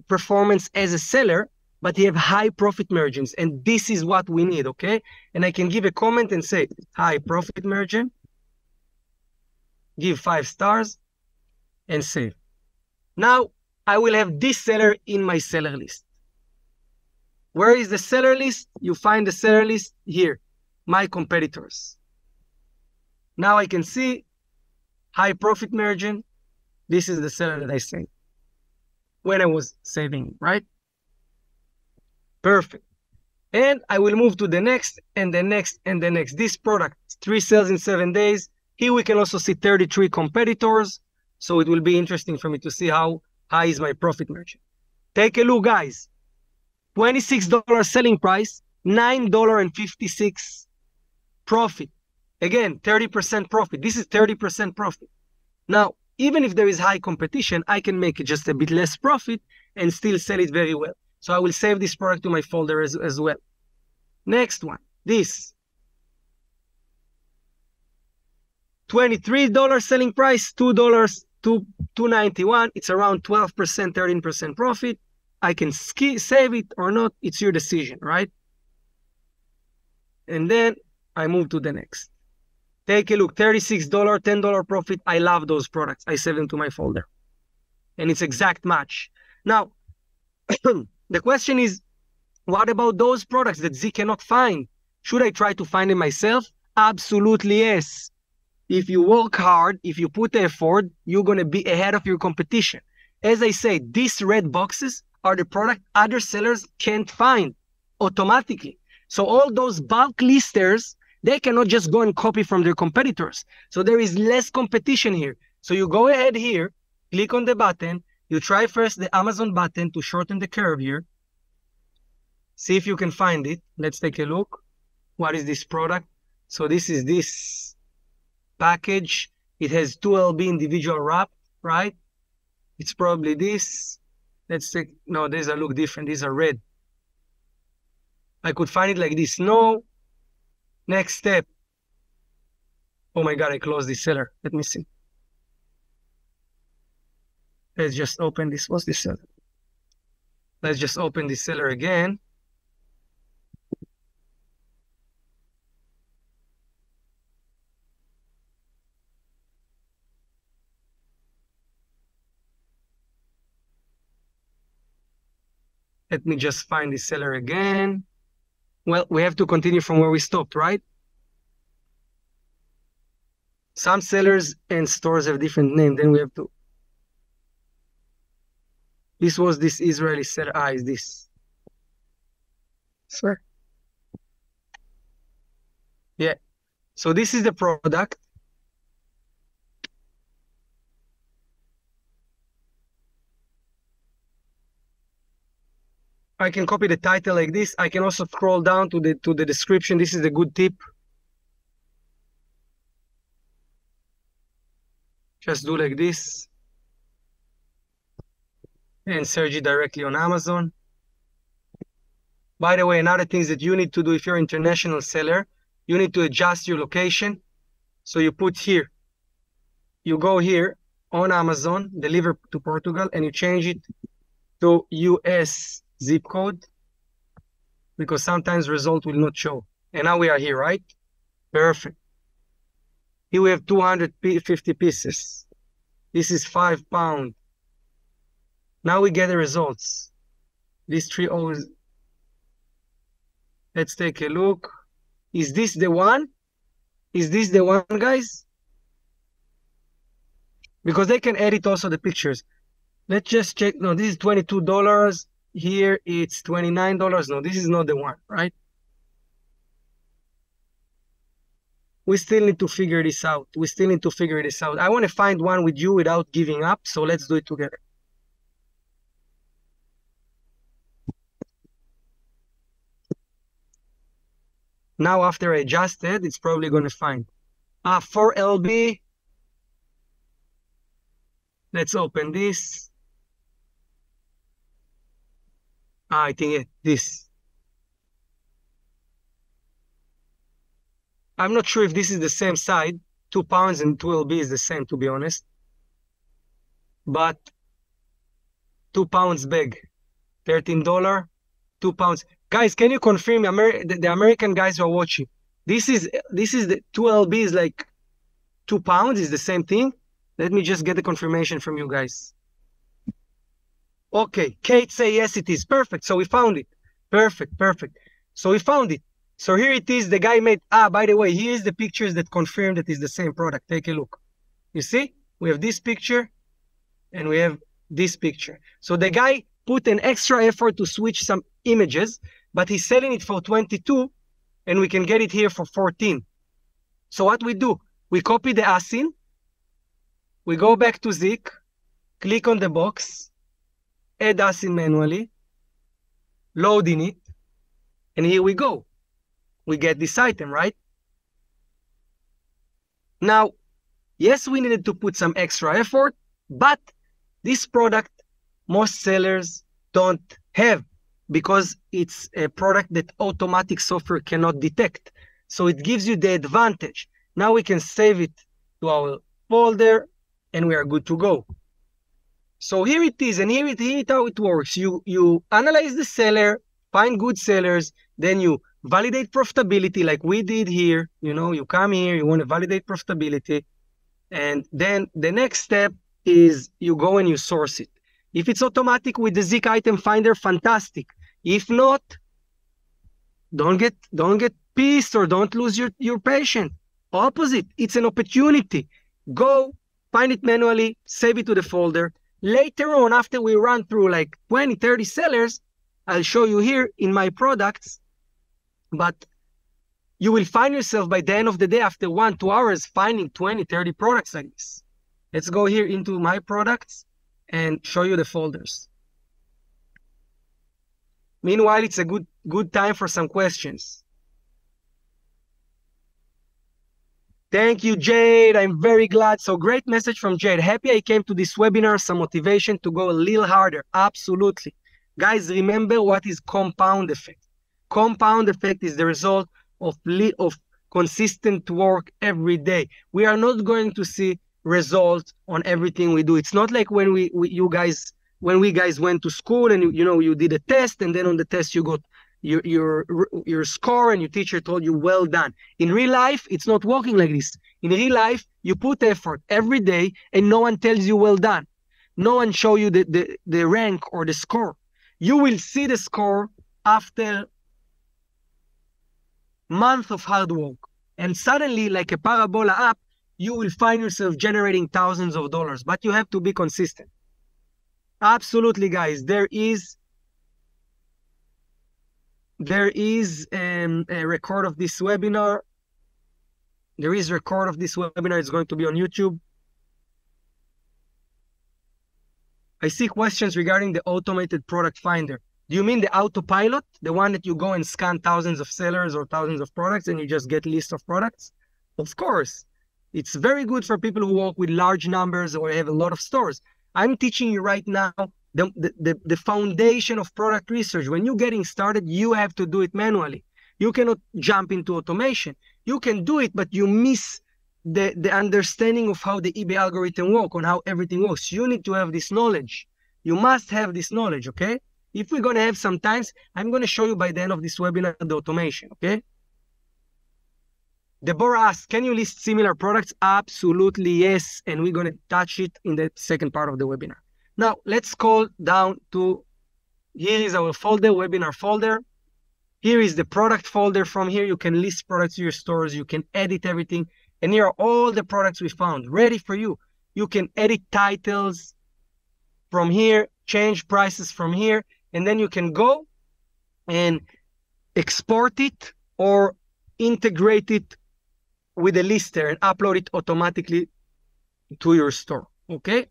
[SPEAKER 1] performance as a seller, but he have high profit margins. And this is what we need, okay? And I can give a comment and say, high profit margin, give 5 stars and save. Now I will have this seller in my seller list. Where is the seller list? You find the seller list here. My competitors. Now I can see high profit margin. This is the seller that I saved when I was saving, right? Perfect. And I will move to the next and the next and the next. This product, 3 sales in 7 days. Here we can also see 33 competitors. So it will be interesting for me to see how high is my profit margin. Take a look, guys. $26 selling price, $9.56 profit. Again, 30% profit. This is 30% profit. Now, even if there is high competition, I can make it just a bit less profit and still sell it very well. So I will save this product to my folder as well. Next one, this. $23 selling price, $2.91. It's around 12%, 13% profit. I can save it or not. It's your decision, right? And then I move to the next. Take a look, $36, $10 profit. I love those products. I save them to my folder. And it's exact match. Now, the question is, what about those products that Z cannot find? Should I try to find them myself? Absolutely yes. If you work hard, if you put effort, you're going to be ahead of your competition. As I say, these red boxes are the product other sellers can't find automatically. So all those bulk listers, they cannot just go and copy from their competitors. So there is less competition here. So you go ahead here, click on the button, you try first the Amazon button to shorten the curve here. See if you can find it. Let's take a look. What is this product? So this is this package. It has 2 LB individual wrap, right? It's probably this. Let's take, no, these are look different. These are red. I could find it like this. No. Next step. Oh my God, I closed this seller. Let me see. Let's just open this. What's this seller? Let's just open this seller again. Let me just find this seller again. Well, we have to continue from where we stopped, right? Some sellers and stores have different names. Then we have to. This was this Israeli seller. Ah, is this? Sir. Yeah. So this is the product. I can copy the title like this. I can also scroll down to the description. This is a good tip. Just do like this and search it directly on Amazon. By the way, another thing that you need to do if you're an international seller, you need to adjust your location. So you put here, you go here on Amazon, deliver to Portugal, and you change it to US zip code, because sometimes result will not show. And now we are here, right? Perfect. Here we have 250 pieces. This is £5. Now we get the results. These three always. Let's take a look. Is this the one? Is this the one, guys? Because they can edit also the pictures. Let's just check. No, this is $22. Here it's $29. No, this is not the one, right? We still need to figure this out. We still need to figure this out. I want to find one with you without giving up. So let's do it together. Now, after I adjusted, it's probably going to find 4LB. Let's open this. I think this. I'm not sure if this is the same side. £2 and 2LB is the same, to be honest. But £2 bag, $13, £2. Guys, can you confirm the American guys who are watching? This is the 2LB is like £2 is the same thing. Let me just get the confirmation from you guys. Okay, Kate say yes, it is perfect. So we found it. Perfect. So we found it. So here it is, the guy made, by the way, here's the pictures that confirm that it's the same product. Take a look. You see, we have this picture and we have this picture. So the guy put an extra effort to switch some images, but he's selling it for 22 and we can get it here for 14. So what we do, we copy the ASIN, we go back to Zik, click on the box, add ASIN manually, loading it, and here we go. We get this item, right? Now, yes, we needed to put some extra effort, but this product, most sellers don't have because it's a product that automatic software cannot detect. So it gives you the advantage. Now we can save it to our folder and we are good to go. So here it is, and here it how it works. You analyze the seller, find good sellers, then you validate profitability like we did here. You know, you come here, you want to validate profitability. And then the next step is you go and you source it. If it's automatic with the Zik item finder, fantastic. If not, don't get pissed or don't lose your patience. Opposite, it's an opportunity. Go find it manually, save it to the folder. Later on, after we run through like 20, 30 sellers, I'll show you here in my products. But you will find yourself by the end of the day, after 1-2 hours, finding 20, 30 products like this. Let's go here into my products and show you the folders. Meanwhile, it's a good time for some questions. Thank you, Jade. I'm very glad. So great message from Jade. Happy I came to this webinar, some motivation to go a little harder. Absolutely. Guys, remember what is compound effect. Compound effect is the result of consistent work every day. We are not going to see results on everything we do. It's not like when we guys went to school and you did a test and then on the test you got your score and your teacher told you well done. In real life, it's not working like this. In real life, you put effort every day and no one tells you well done. No one show you the rank or the score. You will see the score after month of hard work. And suddenly, like a parabola app, you will find yourself generating thousands of dollars, but you have to be consistent. Absolutely, guys. There is a record of this webinar. There is a record of this webinar. It's going to be on YouTube. I see questions regarding the automated product finder. Do you mean the autopilot? The one that you go and scan thousands of sellers or thousands of products and you just get lists of products? Of course. It's very good for people who work with large numbers or have a lot of stores. I'm teaching you right now the foundation of product research. When you're getting started, you have to do it manually. You cannot jump into automation. You can do it, but you miss the understanding of how the eBay algorithm works, on how everything works. You need to have this knowledge. You must have this knowledge, okay? If we're going to have some times, I'm going to show you by the end of this webinar the automation, okay? Deborah asks, can you list similar products? Absolutely, yes. And we're going to touch it in the second part of the webinar. Now, let's scroll down to, here is our folder, webinar folder. Here is the product folder. From here, you can list products to your stores. You can edit everything. And here are all the products we found ready for you. You can edit titles from here, change prices from here, and then you can go and export it or integrate it with a lister and upload it automatically to your store, okay?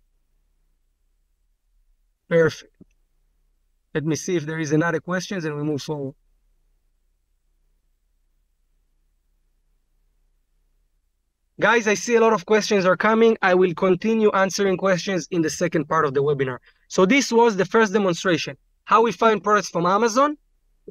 [SPEAKER 1] Perfect. Let me see if there is another questions and we move forward. Guys, I see a lot of questions are coming. I will continue answering questions in the second part of the webinar. So this was the first demonstration, how we find products from Amazon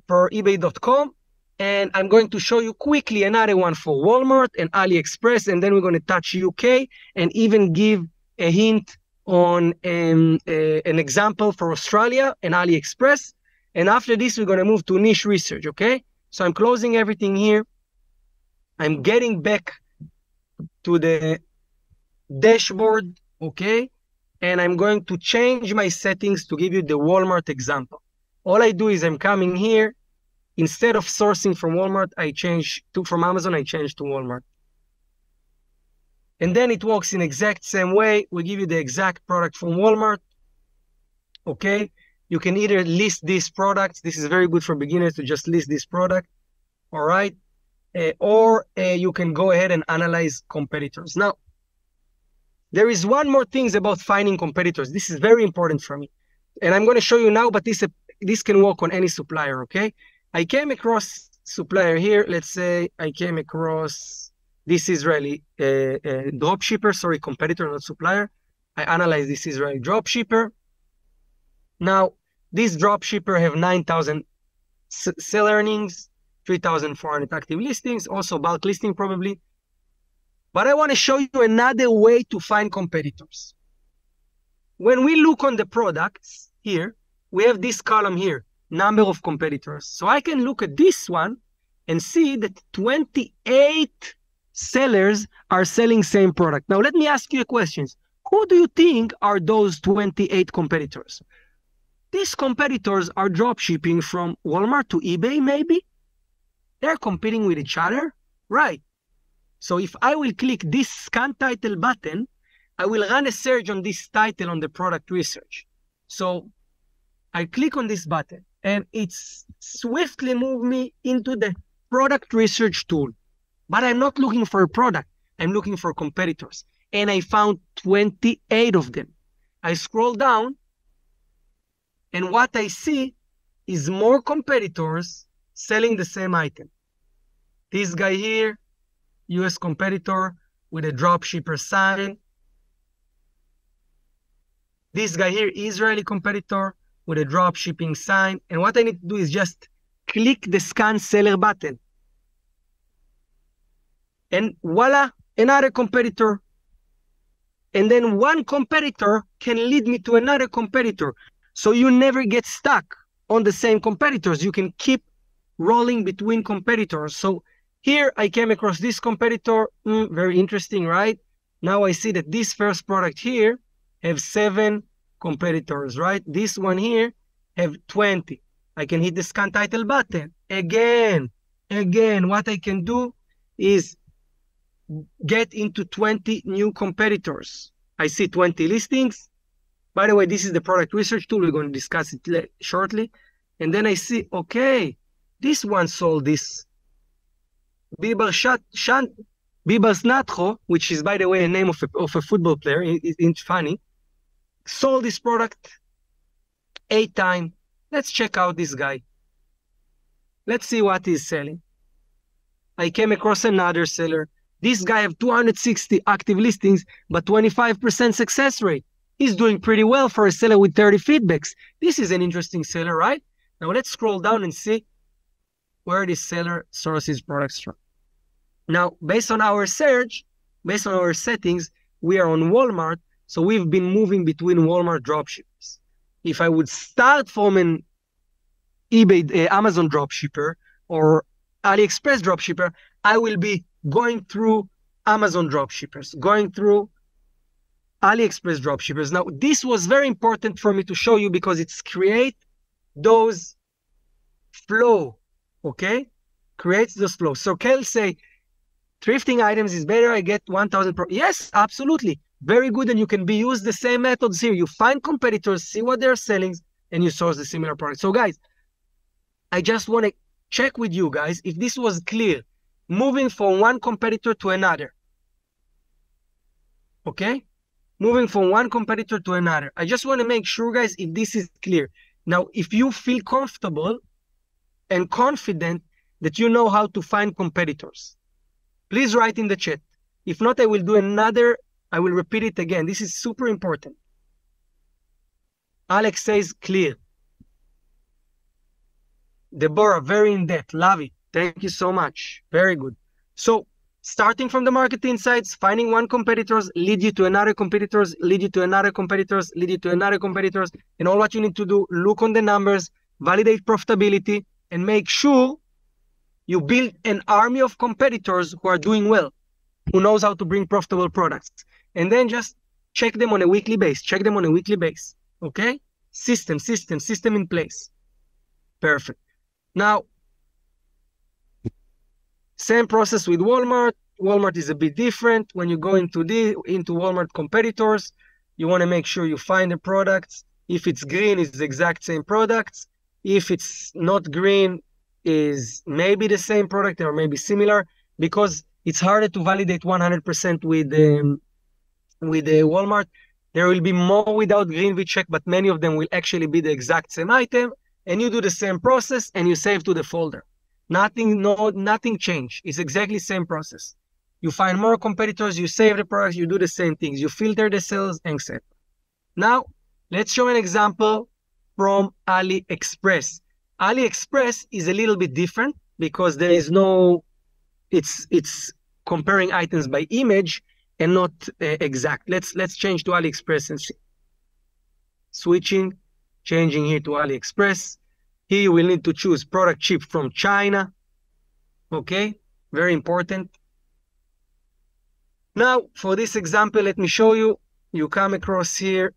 [SPEAKER 1] for eBay.com. And I'm going to show you quickly another one for Walmart and AliExpress. And then we're going to touch UK and even give a hint on an example for Australia and AliExpress. And after this, we're going to move to niche research, okay? So I'm closing everything here. I'm getting back to the dashboard, okay? And I'm going to change my settings to give you the Walmart example. All I do is I'm coming here Instead of sourcing from Walmart, from Amazon, I changed to Walmart. And then it works in exact same way. We give you the exact product from Walmart. Okay. You can either list these products. This is very good for beginners to just list this product. All right. Or you can go ahead and analyze competitors. Now, there is one more thing about finding competitors. This is very important for me. And I'm going to show you now, but this can work on any supplier, okay? I came across supplier here. Let's say I came across this Israeli dropshipper, sorry, competitor, not supplier. I analyze this Israeli dropshipper. Now, this dropshipper have 9,000 sell earnings, 3,400 active listings, also bulk listing probably. But I want to show you another way to find competitors. When we look on the products here, we have this column here, number of competitors. So I can look at this one and see that 28 sellers are selling same product. Now, let me ask you a question. Who do you think are those 28 competitors? These competitors are drop shipping from Walmart to eBay, maybe? They're competing with each other, right? So if I will click this scan title button, I will run a search on this title on the product research. So I click on this button and it's swiftly moved me into the product research tool. But I'm not looking for a product. I'm looking for competitors. And I found 28 of them. I scroll down and what I see is more competitors selling the same item. This guy here, US competitor with a dropshipper sign. This guy here, Israeli competitor with a drop shipping sign. And what I need to do is just click the scan seller button. And voila, another competitor. And then one competitor can lead me to another competitor. So you never get stuck on the same competitors. You can keep rolling between competitors. So here I came across this competitor. Very interesting, right? Now I see that this first product here have 7 competitors, right? This one here have 20. I can hit the scan title button. Again, what I can do is get into 20 new competitors. I see 20 listings. By the way, this is the product research tool. We're going to discuss it shortly. And then I see, okay, this one sold this. Bibas Natcho, which is, by the way, a name of a football player. It's funny. Sold this product 8 times. Let's check out this guy. Let's see what he's selling. I came across another seller. This guy have 260 active listings, but 25% success rate. He's doing pretty well for a seller with 30 feedbacks. This is an interesting seller, right? Now let's scroll down and see where this seller sources products from. Now, based on our search, based on our settings, we are on Walmart. So we've been moving between Walmart dropshippers. If I would start from an eBay, Amazon dropshipper or AliExpress dropshipper, I will be going through Amazon dropshippers, going through AliExpress dropshippers. Now, this was very important for me to show you because it's create those flow, okay? Creates those flow. So Kel say, thrifting items is better, I get 1,000 Yes, absolutely. Very good, and you can use the same methods here. You find competitors, see what they're selling, and you source the similar product. So guys, I just want to check with you guys if this was clear. Moving from one competitor to another. Okay? Moving from one competitor to another. I just want to make sure, guys, if this is clear. Now, if you feel comfortable and confident that you know how to find competitors, please write in the chat. If not, I will do another. I will repeat it again. This is super important. Alex says clear. Deborah, very in-depth. Love it. Thank you so much. Very good. So starting from the market insights, finding one competitors, lead you to another competitors, lead you to another competitors, lead you to another competitors. And all what you need to do, look on the numbers, validate profitability, and make sure you build an army of competitors who are doing well, who knows how to bring profitable products. And then just check them on a weekly base. Check them on a weekly base. Okay? System in place. Perfect. Now, Same process with Walmart. Walmart is a bit different. When you go into Walmart competitors, you want to make sure you find the products. If it's green, it's the exact same products. If it's not green, is maybe the same product or maybe similar, because it's harder to validate 100% with the Walmart. There will be more without green we check, but many of them will actually be the exact same item. And you do the same process and you save to the folder. Nothing changed. It's exactly the same process. You find more competitors, you save the products, you do the same things. You filter the sales, etc. Now, let's show an example from AliExpress. AliExpress is a little bit different because there is no, it's comparing items by image and not exact. Let's change to AliExpress and see. Changing here to AliExpress. Here you will need to choose product shipped from China. Okay, very important. Now, for this example, let me show you. You come across here.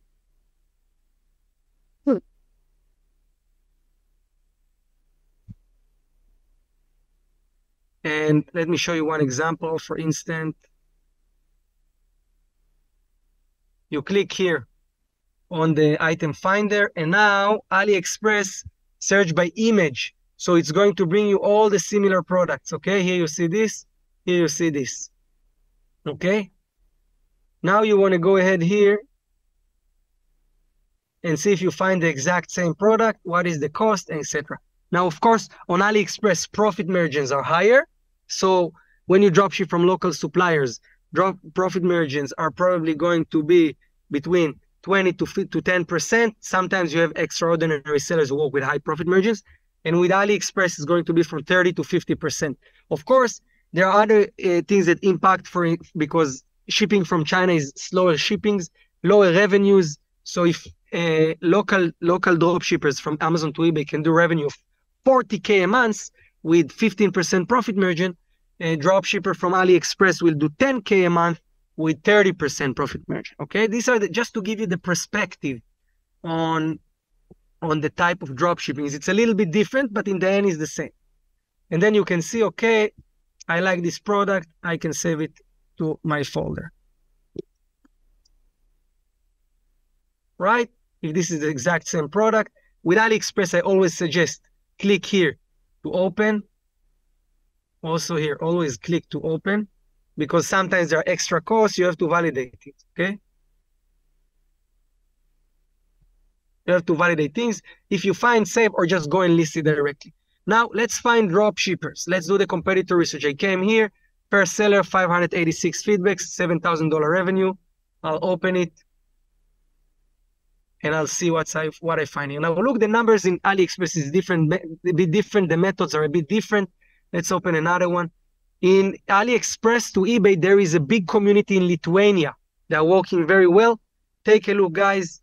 [SPEAKER 1] And let me show you one example. For instance, you click here on the item finder, and now AliExpress search by image. So it's going to bring you all the similar products. Okay, here you see this, here you see this. Okay, now you want to go ahead here and see if you find the exact same product, what is the cost, etc. Now, of course, on AliExpress, profit margins are higher. So when you dropship from local suppliers, profit margins are probably going to be between 20 to 10%. Sometimes you have extraordinary sellers who work with high profit margins. And with AliExpress, it's going to be from 30 to 50%. Of course, there are other things that impact because shipping from China is slower shippings, lower revenues. So if local dropshippers from Amazon to eBay can do revenue of 40K a month with 15% profit margin, a dropshipper from AliExpress will do 10K a month with 30% profit margin. Okay, these are just to give you the perspective on the type of dropshipping. It's a little bit different, but in the end, it's the same. And then you can see, okay, I like this product. I can save it to my folder. Right? If this is the exact same product. With AliExpress, I always suggest click here to open. Also here, always click to open, because sometimes there are extra costs. You have to validate it, okay? You have to validate things. If you find save, or just go and list it directly. Now, let's find drop shippers. Let's do the competitor research. I came here, per seller, 586 feedbacks, $7,000 revenue. I'll open it, and I'll see what I find here. Now, look, the numbers in AliExpress is different, a bit different. The methods are a bit different. Let's open another one. In AliExpress to eBay, there is a big community in Lithuania. They're working very well. Take a look, guys.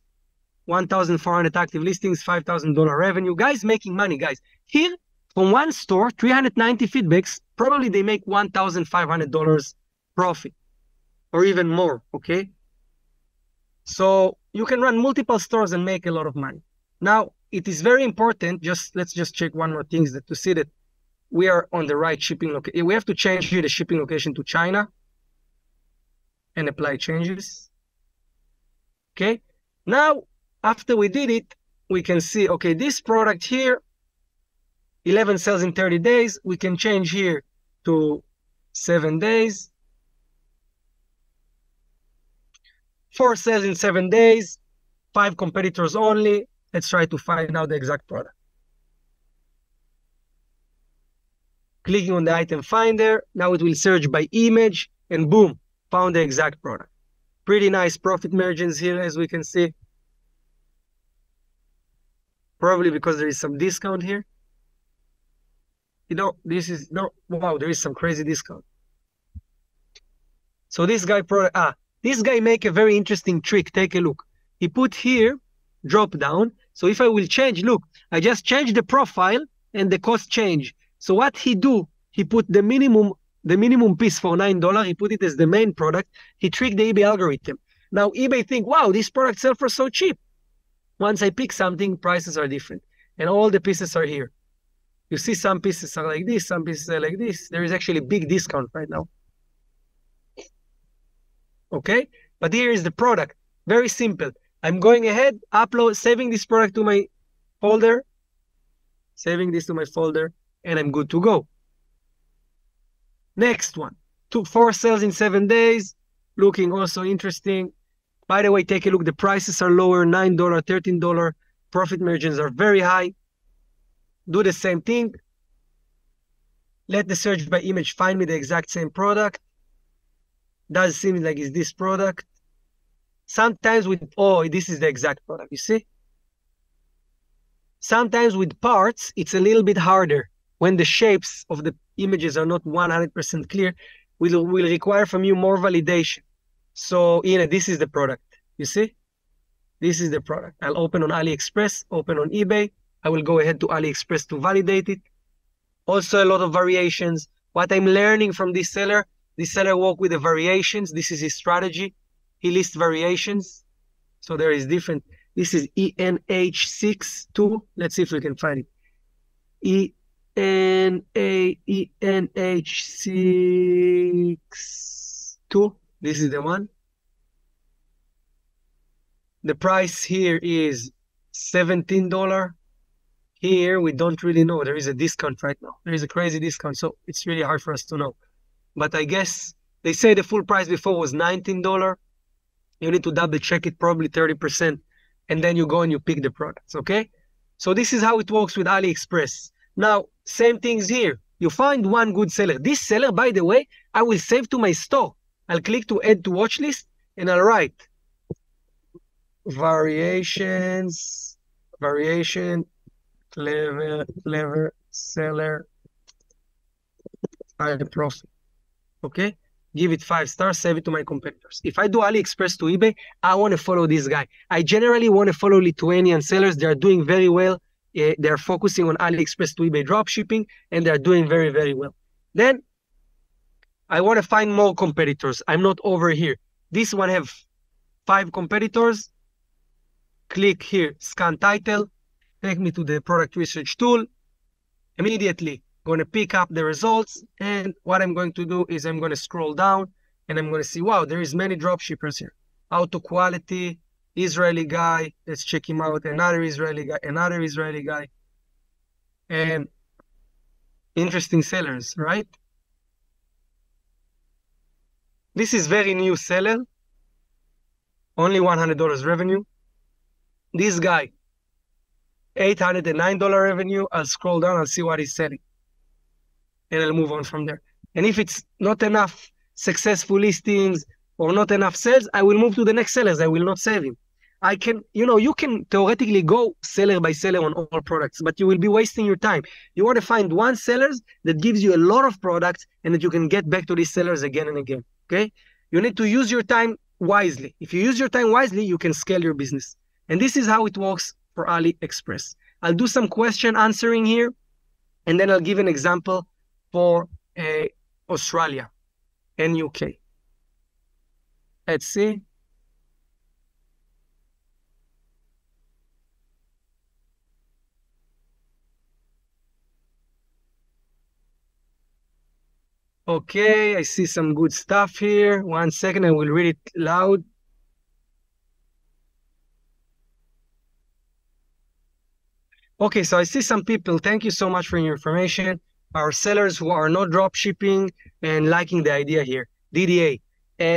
[SPEAKER 1] 1,400 active listings, $5,000 revenue. Guys making money, guys. Here, from one store, 390 feedbacks, probably they make $1,500 profit or even more, okay? So you can run multiple stores and make a lot of money. Now, it is very important, let's just check one more thing to see that we are on the right shipping location. We have to change here the shipping location to China and apply changes. Okay. Now, after we did it, we can see, okay, this product here, 11 sales in 30 days. We can change here to 7 days. 4 sales in 7 days, 5 competitors only. Let's try to find out the exact product. Clicking on the item finder, now it will search by image, and boom, found the exact product. Pretty nice profit margins here, as we can see. Probably because there is some discount here. You know, wow, there is some crazy discount. So this guy this guy make a very interesting trick. Take a look. He put here drop down. So if I will change, look, I just changed the profile and the cost change. So what he do, he put the minimum piece for $9. He put it as the main product. He tricked the eBay algorithm. Now eBay think, wow, this product sells for so cheap. Once I pick something, prices are different. And all the pieces are here. You see some pieces are like this, some pieces are like this. There is actually a big discount right now. Okay, but here is the product. Very simple. I'm going ahead, saving this product to my folder, and I'm good to go. Next one, 4 sales in 7 days, looking also interesting. By the way, take a look. The prices are lower, $9, $13. Profit margins are very high. Do the same thing. Let the search by image find me the exact same product. Does seem like it's this product. Sometimes with, oh, this is the exact product, you see? Sometimes with parts, it's a little bit harder. When the shapes of the images are not 100% clear, will require from you more validation. So, this is the product, you see? This is the product. I'll open on AliExpress, open on eBay. I will go ahead to AliExpress to validate it. Also, a lot of variations. What I'm learning from this seller work with the variations. This is his strategy. He lists variations. So there is different. This is ENH62. Let's see if we can find it. ENH62. This is the one. The price here is $17. Here, we don't really know. There is a discount right now. There is a crazy discount, so it's really hard for us to know. But I guess they say the full price before was $19. You need to double check it, probably 30%. And then you go and you pick the products, okay? So this is how it works with AliExpress. Now, same things here. You find one good seller. This seller, by the way, I will save to my store. I'll click to add to watch list and I'll write variation, clever seller, high profit. Okay, give it 5 stars, save it to my competitors. If I do AliExpress to eBay, I want to follow this guy. I generally want to follow Lithuanian sellers. They are doing very well. They're focusing on AliExpress to eBay dropshipping, and they're doing very, very well. Then I want to find more competitors. I'm not over here. This one have 5 competitors. Click here, scan title, take me to the product research tool. Immediately going to pick up the results, and what I'm going to do is I'm going to scroll down and I'm going to see, wow, there is many dropshippers here. Auto quality, Israeli guy, let's check him out, another Israeli guy, and interesting sellers, right? This is very new seller, only $100 revenue. This guy, $809 revenue. I'll scroll down, I'll see what he's selling. And I'll move on from there. And if it's not enough successful listings or not enough sales, I will move to the next sellers. I will not save him. I can, you can theoretically go seller by seller on all products, but you will be wasting your time. You want to find one seller that gives you a lot of products and that you can get back to these sellers again and again, okay? You need to use your time wisely. If you use your time wisely, you can scale your business. And this is how it works for AliExpress. I'll do some question answering here, and then I'll give an example for Australia and UK. Let's see. Okay, I see some good stuff here. 1 second, I will read it loud. Okay, so I see some people, thank you so much for your information. Our sellers who are not drop shipping and liking the idea here. DDA.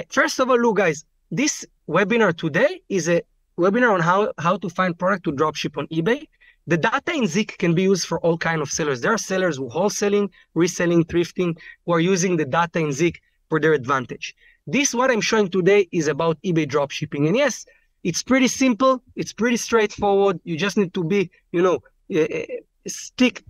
[SPEAKER 1] First of all, look guys, this webinar today is a webinar on how to find product to drop ship on eBay. The data in Zik can be used for all kinds of sellers. There are sellers who wholesaling, reselling, thrifting, who are using the data in Zik for their advantage. This, what I'm showing today, is about eBay drop shipping. And yes, it's pretty simple. It's pretty straightforward. You just need to be, stick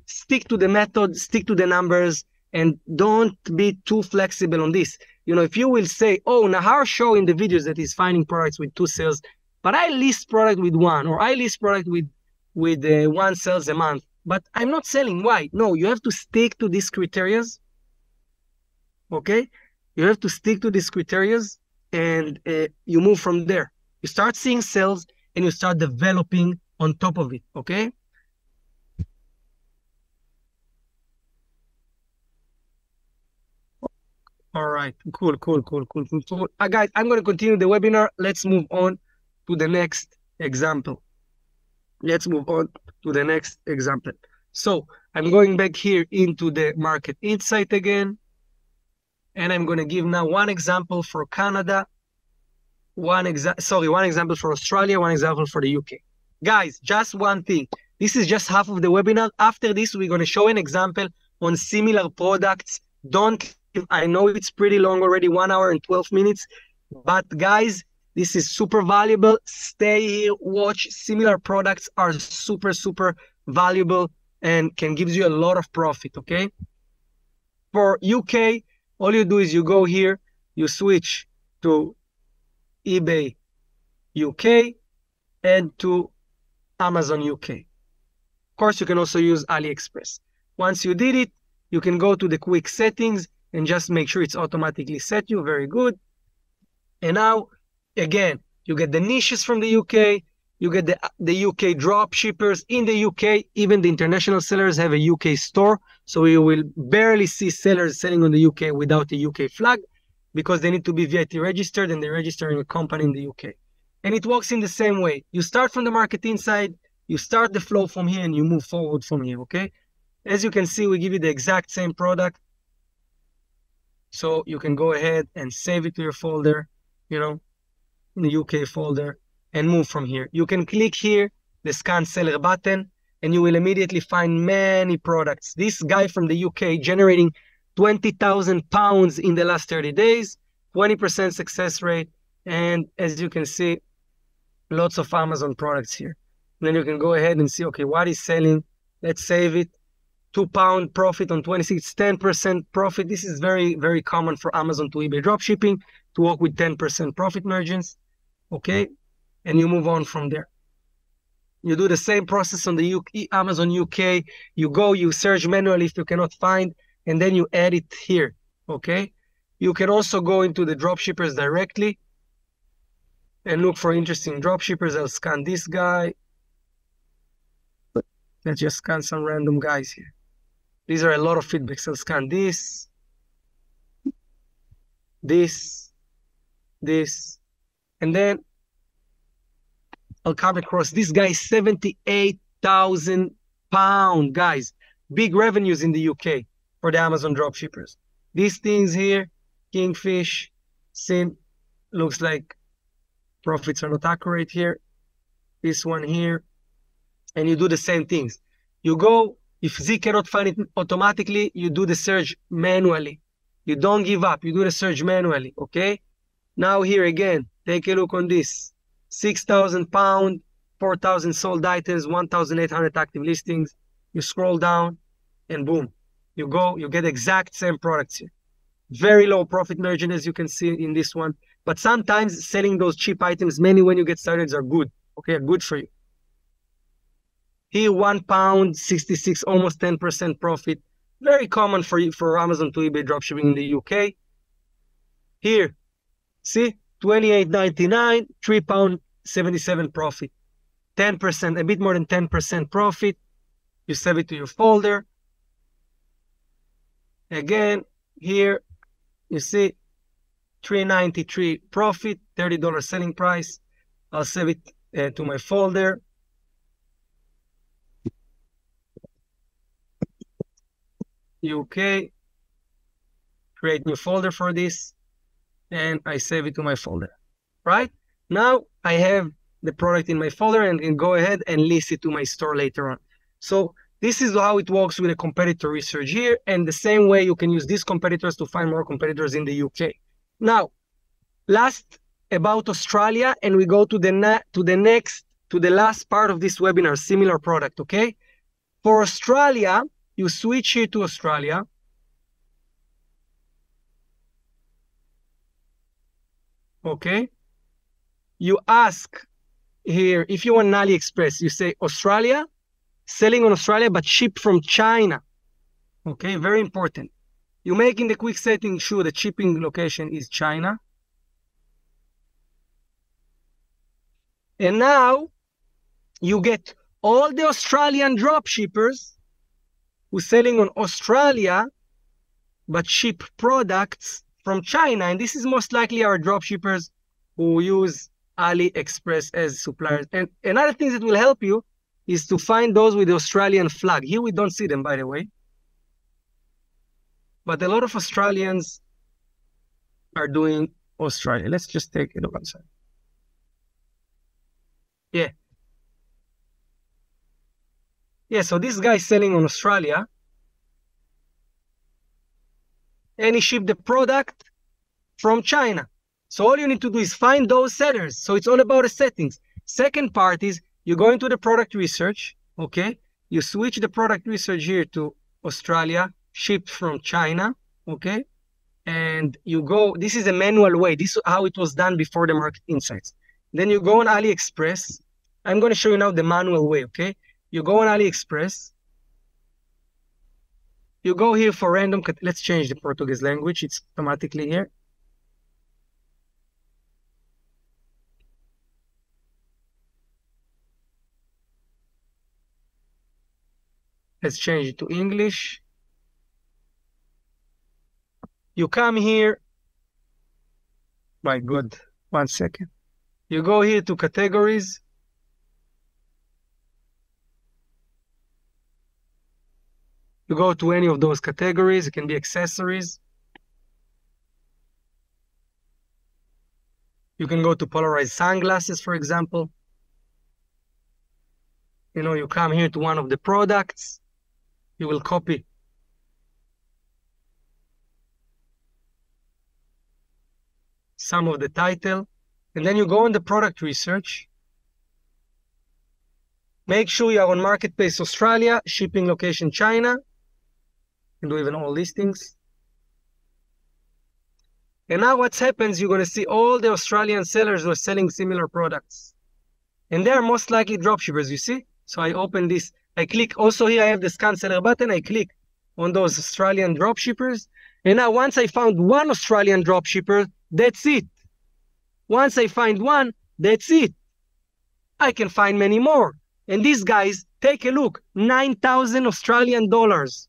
[SPEAKER 1] to the method, stick to the numbers, and don't be too flexible on this. If you will say, oh, Nahar show in the videos that he's finding products with 2 sales, but I list product with 1, or I list product with 1 sales a month, but I'm not selling. Why? No, you have to stick to these criteria. Okay? You have to stick to these criteria, and you move from there. You start seeing sales and you start developing on top of it. Okay? All right, cool. Guys, I'm going to continue the webinar. Let's move on to the next example. So I'm going back here into the market insight again. And I'm going to give now one example for Canada, one example for Australia, one example for the UK. Guys, just one thing. This is just half of the webinar. After this, we're going to show an example on similar products. I know it's pretty long already, 1 hour and 12 minutes. But guys, this is super valuable. Stay here, watch. Similar products are super, super valuable and can give you a lot of profit, okay? For UK, all you do is you go here, you switch to eBay UK and to Amazon UK. Of course, you can also use AliExpress. Once you did it, you can go to the quick settings and just make sure it's automatically set you. Very good. And now, again, you get the niches from the UK, you get the UK drop shippers. In the UK, even the international sellers have a UK store. So you will barely see sellers selling on the UK without the UK flag because they need to be VAT registered and they're registering a company in the UK. And it works in the same way. You start from the market inside, you start the flow from here and you move forward from here, okay? As you can see, we give you the exact same product. So you can go ahead and save it to your folder, you know, in the UK folder and move from here. You can click here, the scan seller button, and you will immediately find many products. This guy from the UK generating 20,000 pounds in the last 30 days, 20% success rate. And as you can see, lots of Amazon products here. And then you can go ahead and see, okay, what is selling? Let's save it. £2 profit on 26, 10% profit. This is very, very common for Amazon to eBay dropshipping to work with 10% profit margins. Okay. And you move on from there. You do the same process on the Amazon UK. You go, you search manually if you cannot find, and then you add it here. Okay. You can also go into the dropshippers directly and look for interesting dropshippers. I'll scan this guy. Let's just scan some random guys here. These are a lot of feedbacks. I'll scan this, and then I'll come across this guy, 78,000 pounds, guys. Big revenues in the UK for the Amazon dropshippers. These things here, Kingfish, Sim, looks like profits are not accurate here. This one here, and you do the same things. You go, if Z cannot find it automatically, you do the search manually. You don't give up, you do the search manually, okay? Now here again, take a look on this. 6,000 pounds, 4,000 sold items, 1,800 active listings. You scroll down and boom, you go, you get exact same products here. Very low profit margin, as you can see in this one. But sometimes selling those cheap items, many when you get started, are good, okay, good for you. Here, £1.66, almost 10% profit. Very common for Amazon to eBay dropshipping in the UK. Here, see, £28.99, £3.77 profit. 10%, a bit more than 10% profit. You save it to your folder. Again, here, you see, $3.93 profit, $30 selling price. I'll save it to my folder. UK, create new folder for this, and I save it to my folder. Right? Now I have the product in my folder and can go ahead and list it to my store later on. So this is how it works with a competitor research here, and the same way you can use these competitors to find more competitors in the UK. Now, last about Australia, and we go to the last part of this webinar, similar product, okay? For Australia, you switch here to Australia. Okay. You ask here, if you want an AliExpress, you say Australia, selling on Australia, but shipped from China. Okay, very important. You make in the quick setting sure the shipping location is China. And now you get all the Australian drop shippers who's selling on Australia, but ship products from China. And this is most likely our dropshippers who use AliExpress as suppliers. And another thing that will help you is to find those with the Australian flag. Here we don't see them, by the way. But a lot of Australians are doing Australia. Let's just take it one side. Yeah. Yeah, so this guy is selling on Australia. And he shipped the product from China. So all you need to do is find those sellers. So it's all about the settings. Second part is you go into the product research, okay? You switch the product research here to Australia, shipped from China, okay? And you go, this is a manual way. This is how it was done before the market insights. Then you go on AliExpress. I'm going to show you now the manual way, okay? You go on AliExpress. You go here for random, let's change the Portuguese language. It's automatically here. Let's change it to English. You come here. My God, 1 second. You go here to categories. You go to any of those categories. It can be accessories. You can go to polarized sunglasses, for example. You know, you come here to one of the products. You will copy some of the title. And then you go on the product research. Make sure you are on Marketplace Australia, shipping location China. You do even all listings. And now what happens, you're going to see all the Australian sellers who are selling similar products. And they are most likely dropshippers, you see? So I open this. I click. Also here I have the scan seller button. I click on those Australian dropshippers. And now once I found one Australian dropshipper, that's it. Once I find one, that's it. I can find many more. And these guys, take a look, 9,000 Australian dollars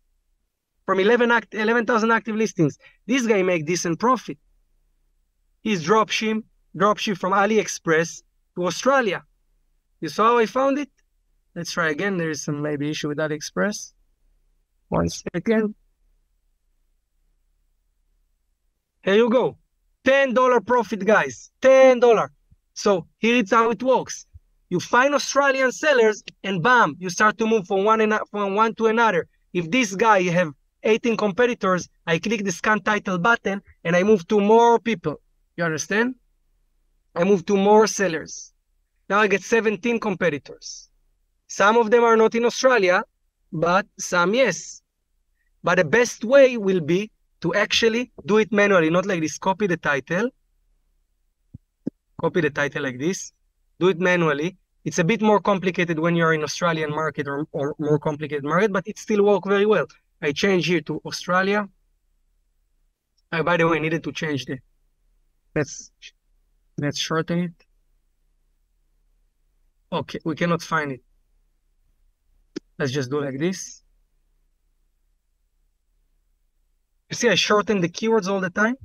[SPEAKER 1] from 11,000 active listings. This guy make decent profit. He's dropship from AliExpress to Australia. You saw how I found it? Let's try again. There is some maybe issue with AliExpress. 1 second. Here you go. $10 profit, guys. $10. So here it's how it works. You find Australian sellers and bam, you start to move from one to another. If this guy have 18 competitors, I click the scan title button and I move to more people. You understand? I move to more sellers. Now I get 17 competitors. Some of them are not in Australia, but some yes. But the best way will be to actually do it manually, not like this. Copy the title like this. Do it manually. It's a bit more complicated when you're in Australian market or more complicated market, but it still works very well. I change here to Australia. By the way, I needed to change the. Let's shorten it. Okay, we cannot find it. Let's just do like this. You see, I shorten the keywords all the time.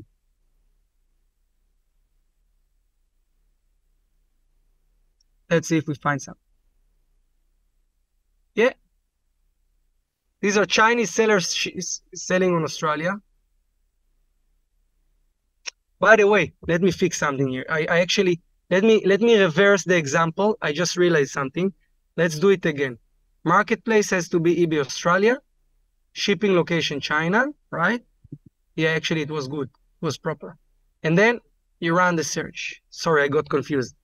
[SPEAKER 1] Let's see if we find some. Yeah. These are Chinese sellers selling on Australia. By the way, let me fix something here. I actually, let me reverse the example. I just realized something. Let's do it again. Marketplace has to be eBay Australia. Shipping location China, right? Yeah, actually it was good. It was proper. And then you run the search. Sorry, I got confused.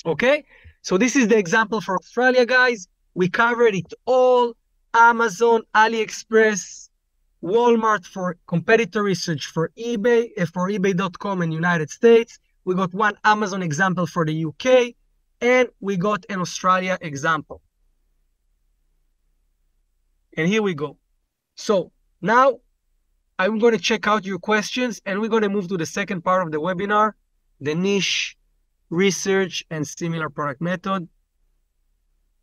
[SPEAKER 1] Okay, so this is the example for Australia, guys. We covered it all. Amazon, AliExpress, Walmart for competitor research for eBay, for eBay.com in United States. We got one Amazon example for the UK, and we got an Australia example. And here we go. So now I'm going to check out your questions, and we're going to move to the second part of the webinar, the niche research and similar product method.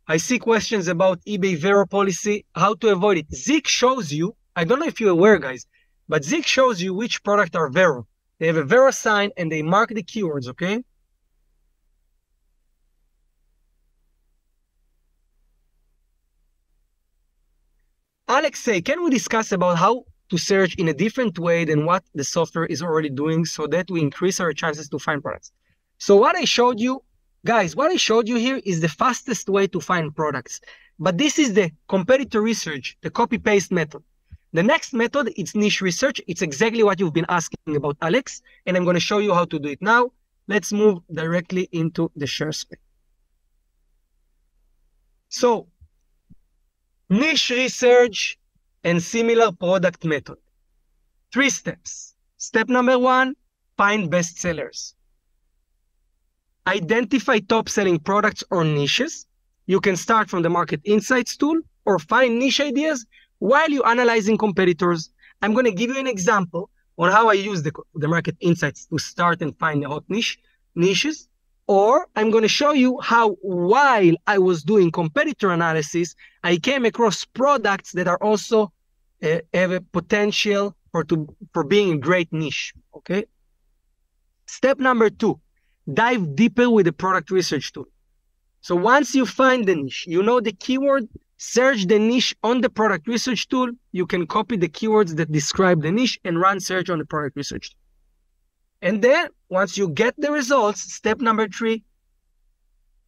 [SPEAKER 1] I see questions about eBay Vero policy, how to avoid it. Zeke shows you, I don't know if you're aware, guys, But Zik shows you which product are Vero. They have a Vero sign and they mark the keywords, okay? Alex say, can we discuss about how to search in a different way than what the software is already doing so that we increase our chances to find products? So what I showed you, guys, what I showed you here is the fastest way to find products. But this is the competitor research, the copy-paste method. The next method, it's niche research. It's exactly what you've been asking about, Alex, and I'm going to show you how to do it now. Let's move directly into the share screen. So, niche research and similar product method. 3 steps. Step number 1, find bestsellers. Identify top-selling products or niches. You can start from the Market Insights tool or find niche ideas while you're analyzing competitors. I'm going to give you an example on how I use the Market Insights to start and find the hot niches. Or I'm going to show you how, while I was doing competitor analysis, I came across products that are also have a potential for being a great niche. Okay. Step number 2, dive deeper with the product research tool. So once you find the niche, you know the keyword, search the niche on the product research tool. You can copy the keywords that describe the niche and run search on the product research tool. And then once you get the results, step number 3,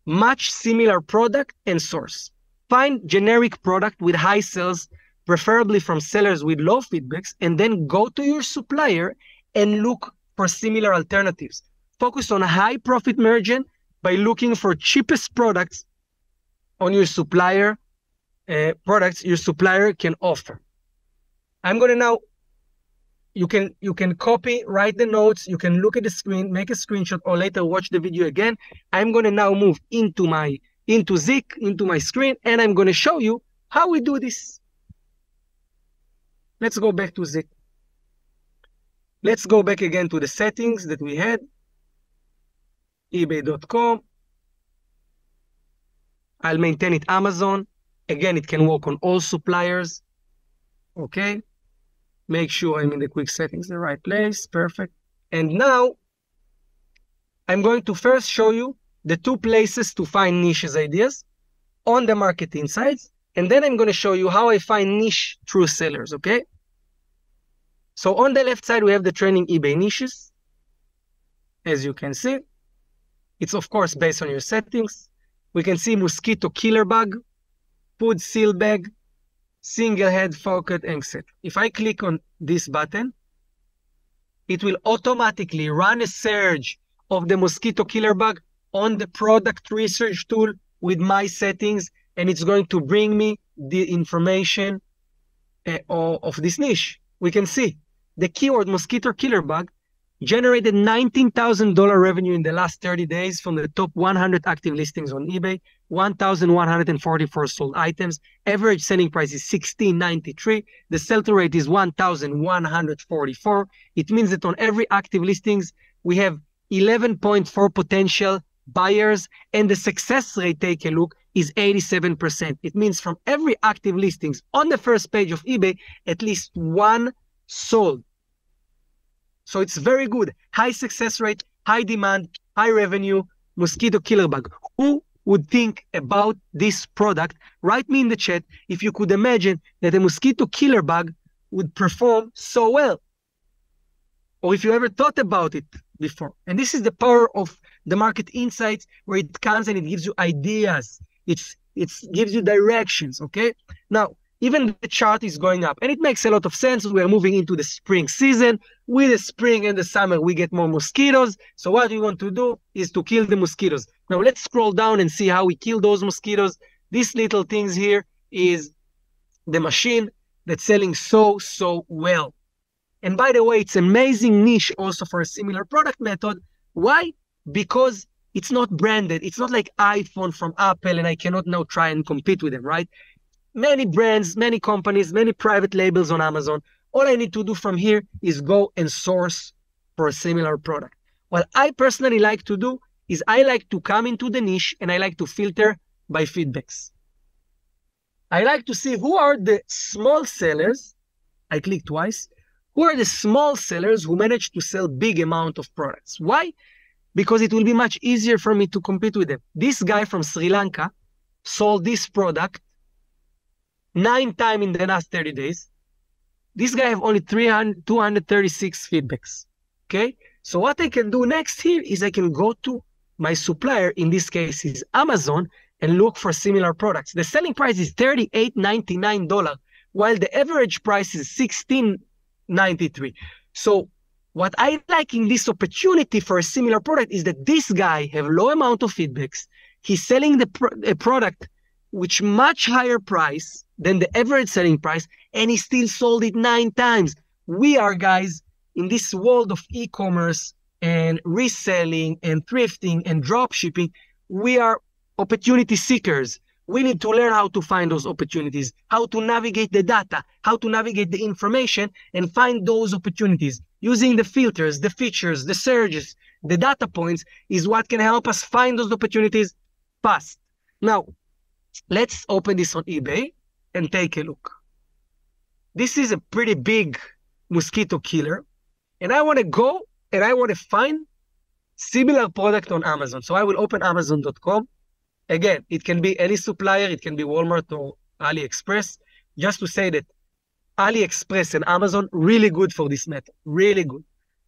[SPEAKER 1] match similar product and source. Find generic product with high sales, preferably from sellers with low feedbacks, and then go to your supplier and look for similar alternatives. Focus on a high profit margin by looking for cheapest products on your supplier products your supplier can offer. I'm going to now, you can copy, write the notes, you can look at the screen, make a screenshot, or later watch the video again. I'm going to now move into Zik, into my screen, and I'm going to show you how we do this. Let's go back to Zik. Let's go back again to the settings that we had. eBay.com. I'll maintain it Amazon. Again, it can work on all suppliers. Okay. Make sure I'm in the quick settings, the right place. Perfect. And now I'm going to first show you the 2 places to find niches ideas on the Market Insights. And then I'm going to show you how I find niche through sellers. Okay. So on the left side, we have the training eBay niches. As you can see, it's of course based on your settings. We can see mosquito killer bug, food seal bag, single head focus, etc. If I click on this button, it will automatically run a search of the mosquito killer bug on the product research tool with my settings, and it's going to bring me the information of this niche. We can see the keyword mosquito killer bug generated $19,000 revenue in the last 30 days from the top 100 active listings on eBay, 1,144 sold items. Average selling price is $16.93. The sell-through rate is 1,144. It means that on every active listings, we have 11.4 potential buyers, and the success rate, take a look, is 87%. It means from every active listings on the first page of eBay, at least 1 sold. So it's very good. High success rate, high demand, high revenue, mosquito killer bug. Who would think about this product? Write me in the chat if you could imagine that a mosquito killer bug would perform so well. Or if you ever thought about it before. And this is the power of the Market Insights, where it comes and it gives you ideas. It gives you directions, okay? Now, even the chart is going up, and it makes a lot of sense. We are moving into the spring season. With the spring and the summer, we get more mosquitoes. So what we want to do is to kill the mosquitoes. Now let's scroll down and see how we kill those mosquitoes. These little things here is the machine that's selling so well. And by the way, it's an amazing niche also for a similar product method. Why? Because it's not branded. It's not like iPhone from Apple, and I cannot now try and compete with them, right? Many brands, many companies, many private labels on Amazon. All I need to do from here is go and source for a similar product. What I personally like to do is I like to come into the niche and I like to filter by feedbacks. I like to see who are the small sellers. I click twice. Who are the small sellers who manage to sell big amount of products? Why? Because it will be much easier for me to compete with them. This guy from Sri Lanka sold this product 9 times in the last 30 days. This guy have only 236 feedbacks. Okay. So what I can do next here is I can go to my supplier, in this case is Amazon, and look for similar products. The selling price is $38.99, while the average price is $16.93. So what I like in this opportunity for a similar product is that this guy have low amount of feedbacks. He's selling a product which much higher price than the average selling price, and he still sold it 9 times. We are, guys, in this world of e-commerce and reselling and thrifting and drop shipping, we are opportunity seekers. We need to learn how to find those opportunities, how to navigate the data, how to navigate the information and find those opportunities. Using the filters, the features, the searches, the data points is what can help us find those opportunities fast. Now, let's open this on eBay and take a look. This is a pretty big mosquito killer. And I want to go and I want to find similar product on Amazon. So I will open Amazon.com. Again, it can be any supplier. It can be Walmart or AliExpress. Just to say that AliExpress and Amazon, really good for this method. Really good.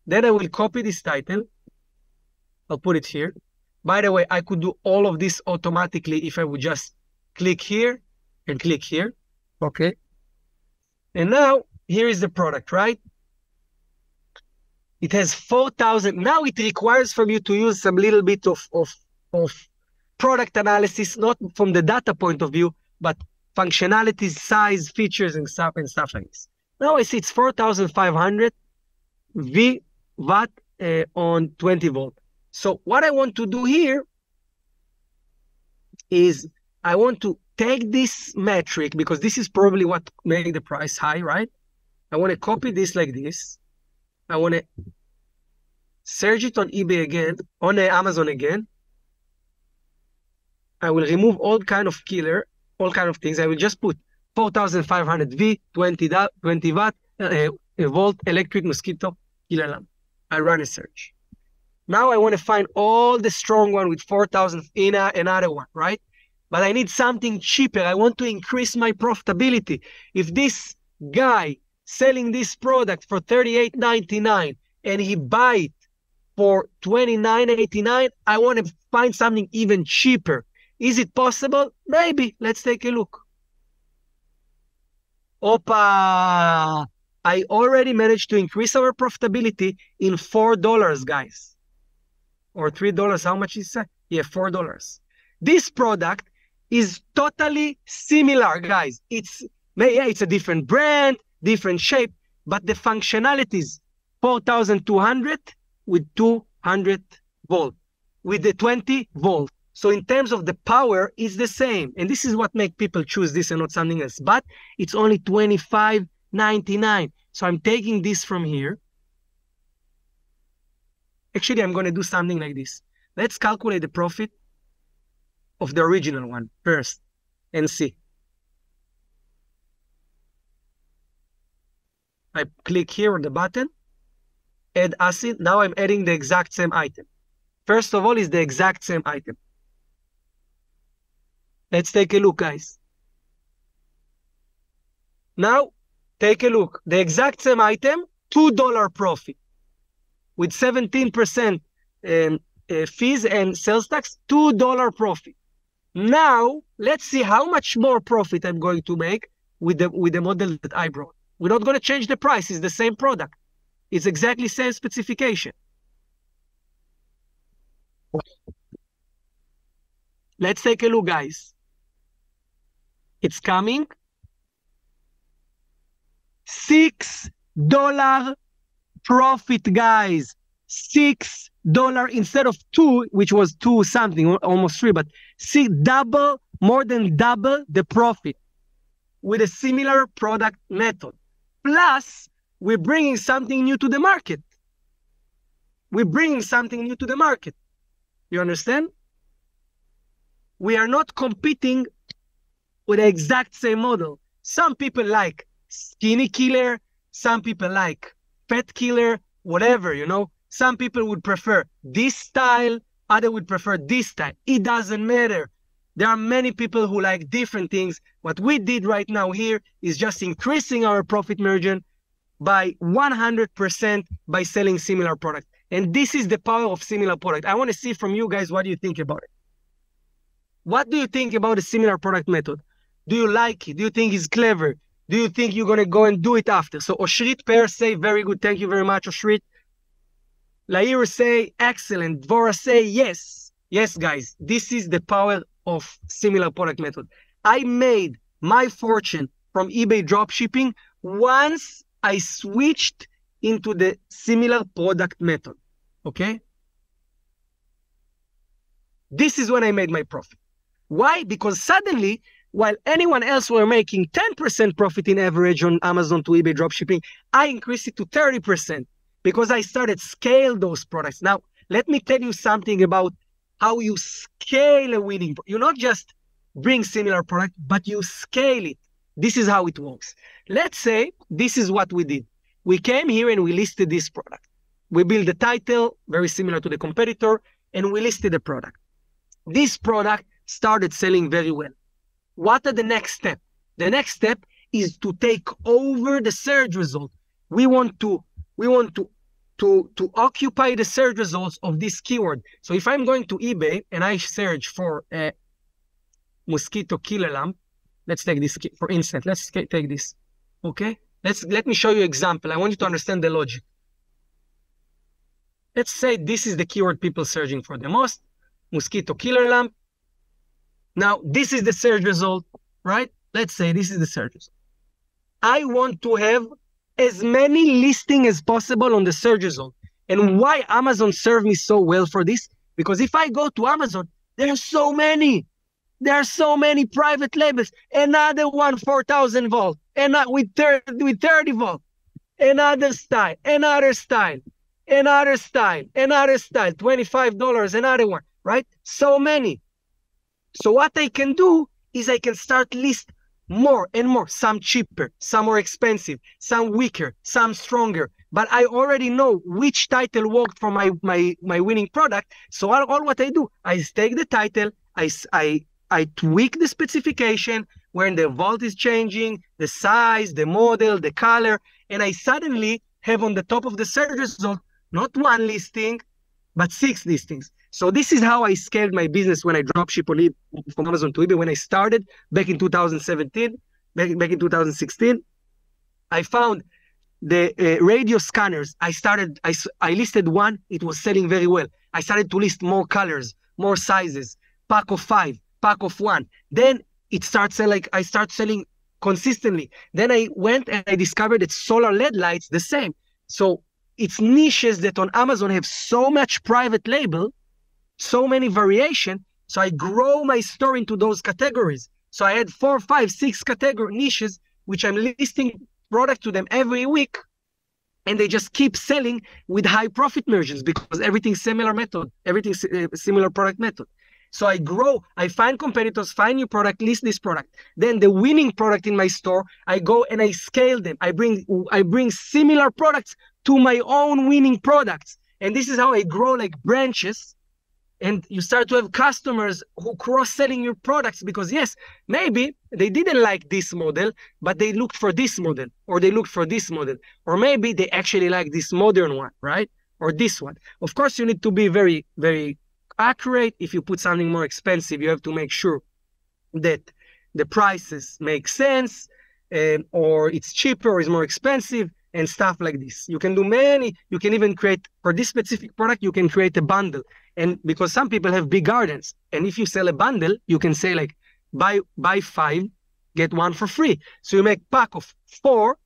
[SPEAKER 1] Then I will copy this title. I'll put it here. By the way, I could do all of this automatically if I would just click here and click here. Okay. And now here is the product, right? It has 4,000. Now it requires from you to use some little bit of product analysis, not from the data point of view, but functionalities, size, features, and stuff like this. Now I see it's 4,500 watt on 20 volt. So what I want to do here is I want to take this metric, because this is probably what made the price high, right? I want to copy this like this. I want to search it on eBay again, on Amazon again. I will remove all kind of killer, all kind of things. I will just put 4,500 V, 20 watt, volt electric mosquito killer lamp. I run a search. Now I want to find all the strong one with 4,000 in another one, right? But I need something cheaper. I want to increase my profitability. If this guy selling this product for $38.99 and he buy it for $29.89, I want to find something even cheaper. Is it possible? Maybe. Let's take a look. Opa! I already managed to increase our profitability in $4, guys. Or $3. How much is that? Yeah, $4. This product is totally similar, guys. It's a different brand, different shape, but the functionalities 4,200 with 200 volt, with the 20 volt. So in terms of the power, it's the same. And this is what makes people choose this and not something else. But it's only $25.99. So I'm taking this from here. Actually, I'm going to do something like this. Let's calculate the profit of the original one first and see. I click here on the button, add asset. Now I'm adding the exact same item. First of all is the exact same item. Let's take a look, guys. Now, take a look. The exact same item, $2 profit. With 17% fees and sales tax, $2 profit. Now, let's see how much more profit I'm going to make with the model that I brought. We're not going to change the price. It's the same product. It's exactly same specification. Let's take a look, guys. It's coming. $6 profit, guys. $6 instead of 2, which was 2 something, almost 3, but more than double the profit with a similar product method. Plus, we're bringing something new to the market. We're bringing something new to the market. You understand? We are not competing with the exact same model. Some people like skinny killer. Some people like pet killer, whatever, you know. Some people would prefer this style, other would prefer this style. It doesn't matter. There are many people who like different things. What we did right now here is just increasing our profit margin by 100% by selling similar products. And this is the power of similar product. I want to see from you guys, what do you think about it? What do you think about the similar product method? Do you like it? Do you think it's clever? Do you think you're going to go and do it after? So Oshrit Per say, very good. Thank you very much, Oshrit. Lair say, excellent. Dvora say, yes. Yes, guys, this is the power of similar product method. I made my fortune from eBay dropshipping once I switched into the similar product method, okay? This is when I made my profit. Why? Because suddenly, while anyone else were making 10% profit in average on Amazon to eBay dropshipping, I increased it to 30% because I started scale those products. Now, let me tell you something about how you scale a winning. You not just bring similar product, but you scale it. This is how it works. Let's say this is what we did. We came here and we listed this product. We built the title, very similar to the competitor, and we listed the product. This product started selling very well. What are the next step? The next step is to take over the search result. We want to occupy the search results of this keyword. So if I'm going to eBay and I search for a mosquito killer lamp, let's take this for instance. Let's take this. Okay. Let me show you an example. I want you to understand the logic. Let's say this is the keyword people searching for the most, mosquito killer lamp. Now, this is the search result, right? Let's say this is the search result. I want to have as many listings as possible on the search result. And why Amazon served me so well for this? Because if I go to Amazon, there are so many. There are so many private labels. Another one, 4,000 volt. And with 30 volt. Another style, another style, another style, another style. $25, another one, right? So many. So what I can do is I can start list more and more. Some cheaper, some more expensive, some weaker, some stronger. But I already know which title worked for my winning product. So all what I do, I take the title, I tweak the specification when the volt is changing, the size, the model, the color, and I suddenly have on the top of the search result, not one listing, but 6 listings. So this is how I scaled my business when I dropship from Amazon to eBay. When I started back in 2017, back in 2016, I found the radio scanners. I listed one, it was selling very well. I started to list more colors, more sizes, pack of 5, pack of 1. Then it starts selling, I start selling consistently. Then I went and I discovered that solar LED lights the same. So it's niches that on Amazon have so much private label, so many variation. So I grow my store into those categories. So I had 4, 5, 6 category niches, which I'm listing product to them every week. And they just keep selling with high profit margins because everything's similar method, everything's similar product method. So I grow, I find competitors, find new product, list this product. Then the winning product in my store, I go and I scale them. I bring similar products to my own winning products. And this is how I grow like branches. And you start to have customers who cross-selling your products because yes, maybe they didn't like this model, but they looked for this model, or they looked for this model, or maybe they actually like this modern one, right? Or this one. Of course, you need to be very, very accurate. If you put something more expensive, you have to make sure that the prices make sense, or it's cheaper or it's more expensive and stuff like this. You can do many, you can even create, for this specific product, you can create a bundle. And because some people have big gardens, and if you sell a bundle, you can say like, buy 5, get 1 for free. So you make pack of 4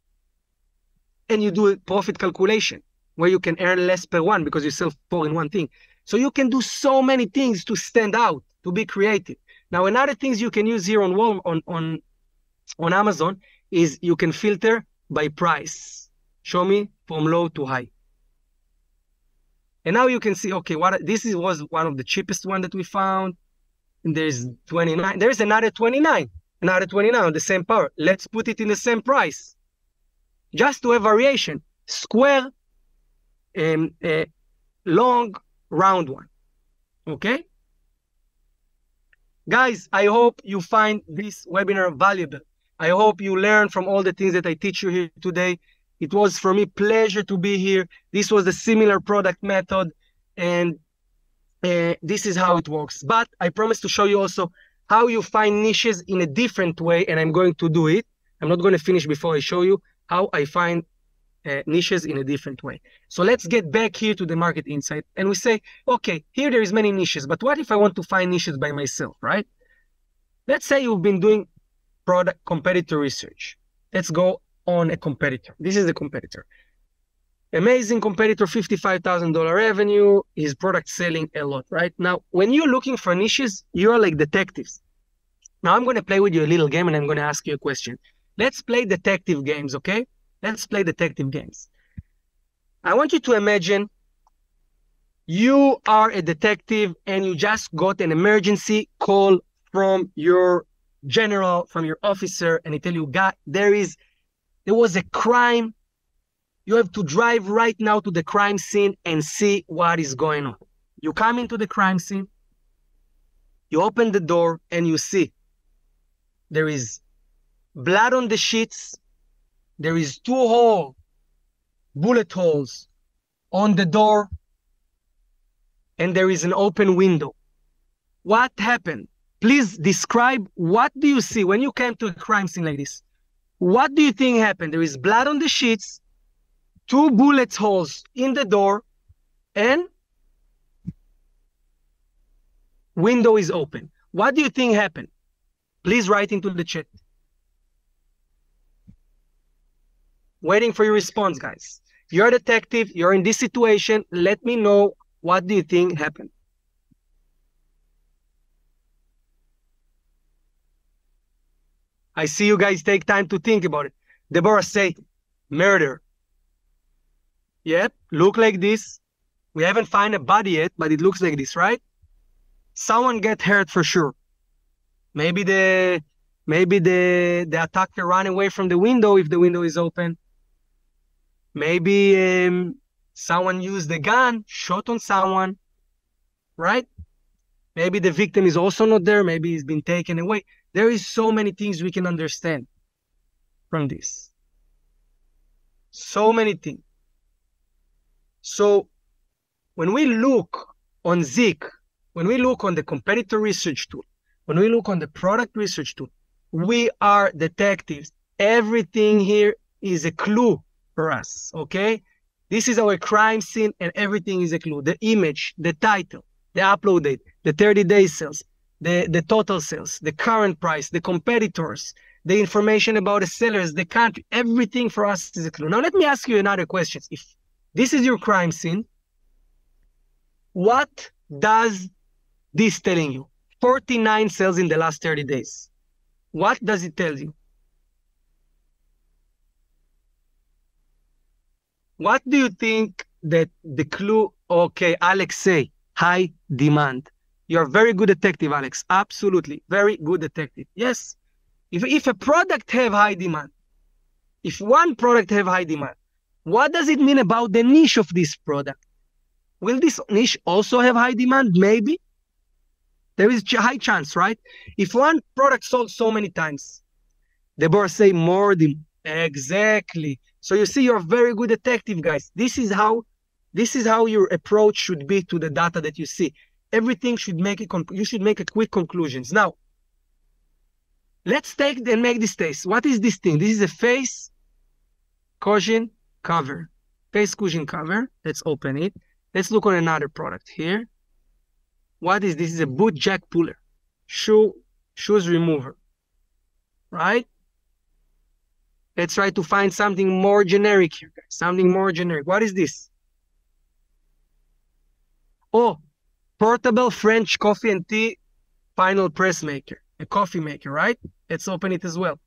[SPEAKER 1] and you do a profit calculation where you can earn less per one because you sell 4 in one thing. So you can do so many things to stand out, to be creative. Now, another things you can use here on Amazon is you can filter by price. Show me from low to high. And now you can see, okay, was one of the cheapest one that we found. And there's 29. There's another 29 on the same power. Let's put it in the same price. just to have variation, square, long, round one, okay? Guys, I hope you find this webinar valuable. I hope you learn from all the things that I teach you here today. It was for me pleasure to be here. This was a similar product method, and this is how it works. But I promise to show you also how you find niches in a different way, and I'm going to do it. I'm not going to finish before I show you how I find niches in a different way. So let's get back here to the market insight, and we say, okay, here there is many niches, but what if I want to find niches by myself, right? Let's say you've been doing product competitor research. Let's go on a competitor. This is the competitor. Amazing competitor, $55,000 revenue, his product selling a lot, right? Now, when you're looking for niches, you're like detectives. Now I'm going to play with you a little game, and I'm going to ask you a question. Let's play detective games, okay? Let's play detective games. I want you to imagine you are a detective and you just got an emergency call from your general, from your officer, and he tell you, God, there was a crime. You have to drive right now to the crime scene and see what is going on. You come into the crime scene, you open the door, and you see there is blood on the sheets. There is 2 bullet holes on the door, and there is an open window. What happened? Please describe, what do you see when you came to a crime scene like this? What do you think happened? There is blood on the sheets, 2 bullet holes in the door, and window is open. What do you think happened? Please write into the chat. Waiting for your response, guys. You're a detective, you're in this situation. Let me know, what do you think happened? I see you guys take time to think about it. Deborah say, murder. Yep, look like this. We haven't found a body yet, but it looks like this, right? Someone get hurt for sure. Maybe the attacker ran away from the window if the window is open. Maybe someone used a gun, shot on someone, right? Maybe the victim is also not there. Maybe he's been taken away. There is so many things we can understand from this. So many things. So when we look on Zik, when we look on the competitor research tool, when we look on the product research tool, we are detectives. Everything here is a clue for us, okay? This is our crime scene, and everything is a clue. The image, the title, the upload date, the 30-day sales, the total sales, the current price, the competitors, the information about the sellers, the country, everything for us is a clue. Now, let me ask you another question. If this is your crime scene, what does this telling you? 49 sales in the last 30 days. What does it tell you? What do you think that the clue? Okay, Alex say, high demand. You're a very good detective, Alex. Absolutely, very good detective. Yes, if a product have high demand, if one product have high demand, what does it mean about the niche of this product? Will this niche also have high demand? Maybe. There is a high chance, right? If one product sold so many times, Deborah say more demand. Exactly. So you see, you're a very good detective, guys. This is how your approach should be to the data that you see. Everything should make you should make a quick conclusions. Now, let's take and make this test. What is this thing? This is a face cushion cover. Face cushion cover. Let's open it. Let's look on another product here. What is this? This is a boot jack puller. Shoes remover. Right? Let's try to find something more generic here, guys. Something more generic. What is this? Oh, portable French coffee and tea final press maker. A coffee maker, right? Let's open it as well.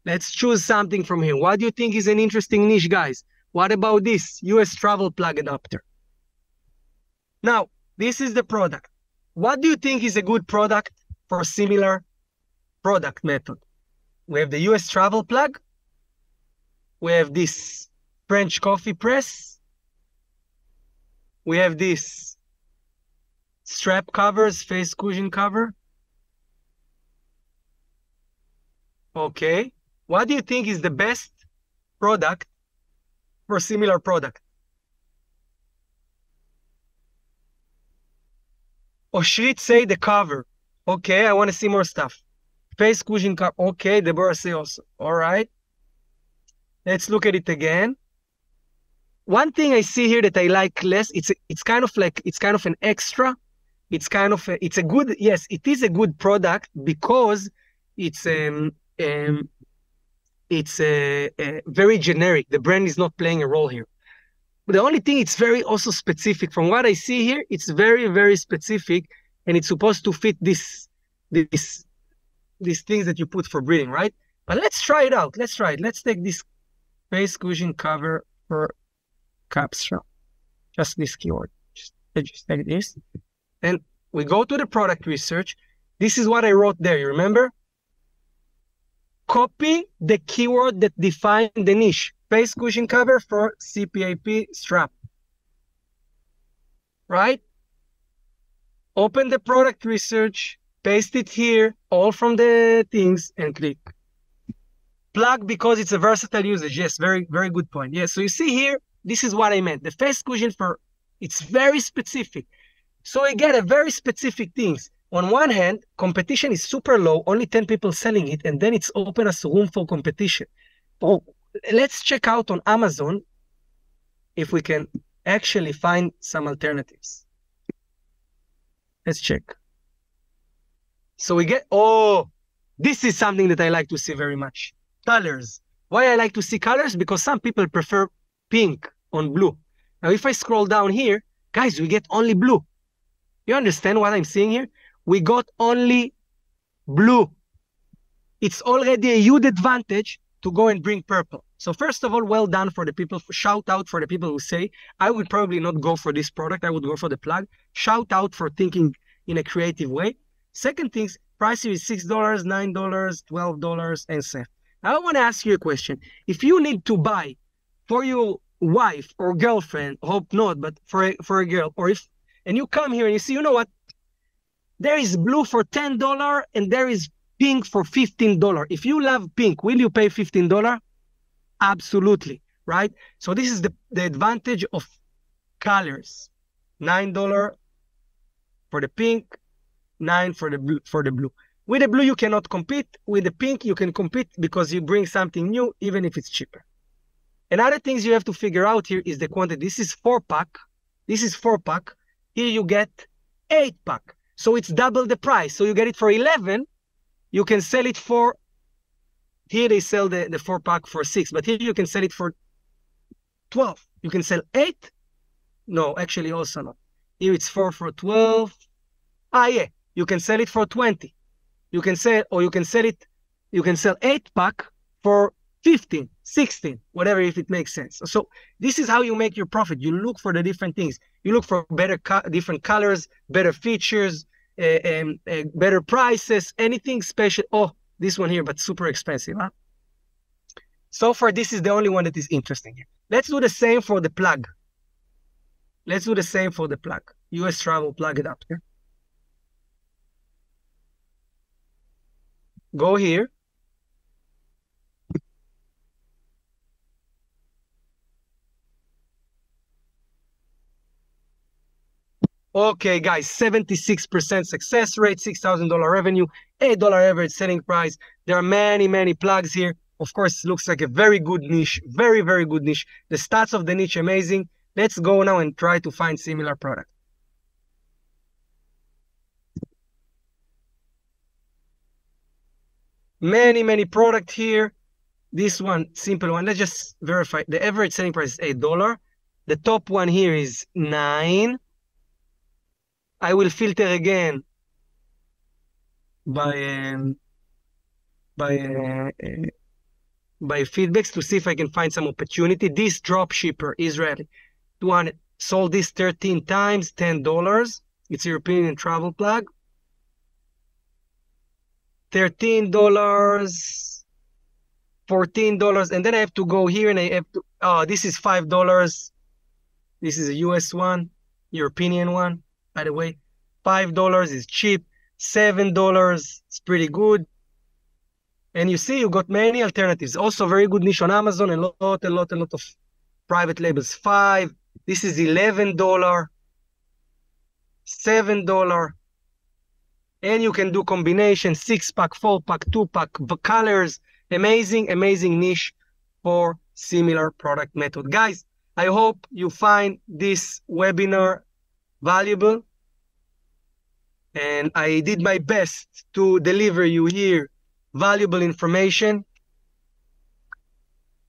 [SPEAKER 1] Let's choose something from here. What do you think is an interesting niche, guys? What about this? US travel plug adapter. Now, this is the product. What do you think is a good product for a similar product method? We have the US travel plug. We have this French coffee press. We have this strap covers, face cushion cover. Okay. What do you think is the best product for similar product? Oshrit say the cover. Okay, I want to see more stuff. Face cushion cover. Okay, Deborah say also. All right. Let's look at it again. One thing I see here that I like less, it's kind of an extra. It's a good, yes, it is a good product because it's very generic. The brand is not playing a role here. But the only thing, it's very also specific. From what I see here, it's very, very specific, and it's supposed to fit these things that you put for breathing, right? But let's try it out. Let's try it. Let's take this face cushion cover for capsule. Just this keyword. Just take this. And we go to the product research. This is what I wrote there. You remember? Copy the keyword that defined the niche. Face cushion cover for CPAP strap. Right? Open the product research, paste it here, all from the things, and click. Plug because it's a versatile usage. Yes, very, very good point. Yes, so you see here, this is what I meant. The face cushion it's very specific. So I get a very specific things. On one hand, competition is super low, only 10 people selling it, and then it's open as a room for competition. Oh, let's check out on Amazon if we can actually find some alternatives. Let's check. So we get, this is something that I like to see very much. Colors. Why I like to see colors? Because some people prefer pink on blue. Now, if I scroll down here, guys, we get only blue. You understand what I'm seeing here? We got only blue. It's already a huge advantage to go and bring purple. So first of all, well done for the people. Shout out for the people who say, I would probably not go for this product. I would go for the plug. Shout out for thinking in a creative way. Second thing, price here is $6, $9, $12, and so. Now I want to ask you a question. If you need to buy for your wife or girlfriend, hope not, but for a girl, and you come here and you see, you know what? There is blue for $10 and there is pink for $15. If you love pink, will you pay $15? Absolutely, right? So this is the advantage of colors. $9 for the pink, $9 for the blue. With the blue, you cannot compete. With the pink, you can compete because you bring something new, even if it's cheaper. Another things you have to figure out here is the quantity. This is 4-pack. This is 4-pack. Here you get 8-pack. So it's double the price. So you get it for 11. You can sell it for, here they sell the 4-pack for 6, but here you can sell it for 12. You can sell 8. No, actually also not. Here it's 4 for 12. Yeah, you can sell it for 20. You can sell 8-pack for 15, 16, whatever, if it makes sense. So this is how you make your profit. You look for the different things. You look for different colors, better features, better prices, anything special. Oh, this one here, but super expensive, huh? So far, this is the only one that is interesting here. Let's do the same for the plug. Let's do the same for the plug. US Travel, plug it up here. Go here. Okay, guys, 76% success rate, $6,000 revenue, $8 average selling price. There are many, many plugs here. Of course, it looks like a very good niche, very, very good niche. The stats of the niche, amazing. Let's go now and try to find similar product. Many, many product here. This one, simple one. Let's just verify. The average selling price is $8. The top one here is $9. I will filter again by feedbacks to see if I can find some opportunity. This dropshipper, Israeli, 200, sold this 13 times, $10. It's European travel plug. $13, $14, and then I have to go here and I have to, oh, this is $5. This is a US one, European one, by the way. $5 is cheap. $7 is pretty good. And you see, you got many alternatives. Also very good niche on Amazon, a lot of private labels. This is $11, $7. And you can do combination, 6-pack, 4-pack, 2-pack, colors. Amazing niche for similar product method. Guys, I hope you find this webinar valuable. And I did my best to deliver you here valuable information.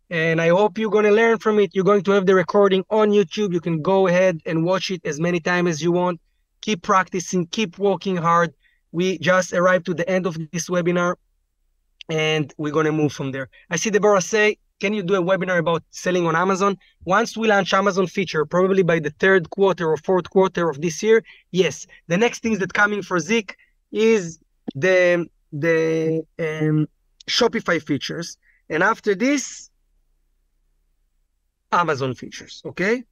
[SPEAKER 1] And I hope you're going to learn from it. You're going to have the recording on YouTube. You can go ahead and watch it as many times as you want. Keep practicing, keep working hard. We just arrived to the end of this webinar, and we're going to move from there. I see Deborah say, can you do a webinar about selling on Amazon? Once we launch Amazon feature, probably by the 3rd quarter or 4th quarter of this year, yes. The next things that coming for Zik is the Shopify features. And after this, Amazon features, okay?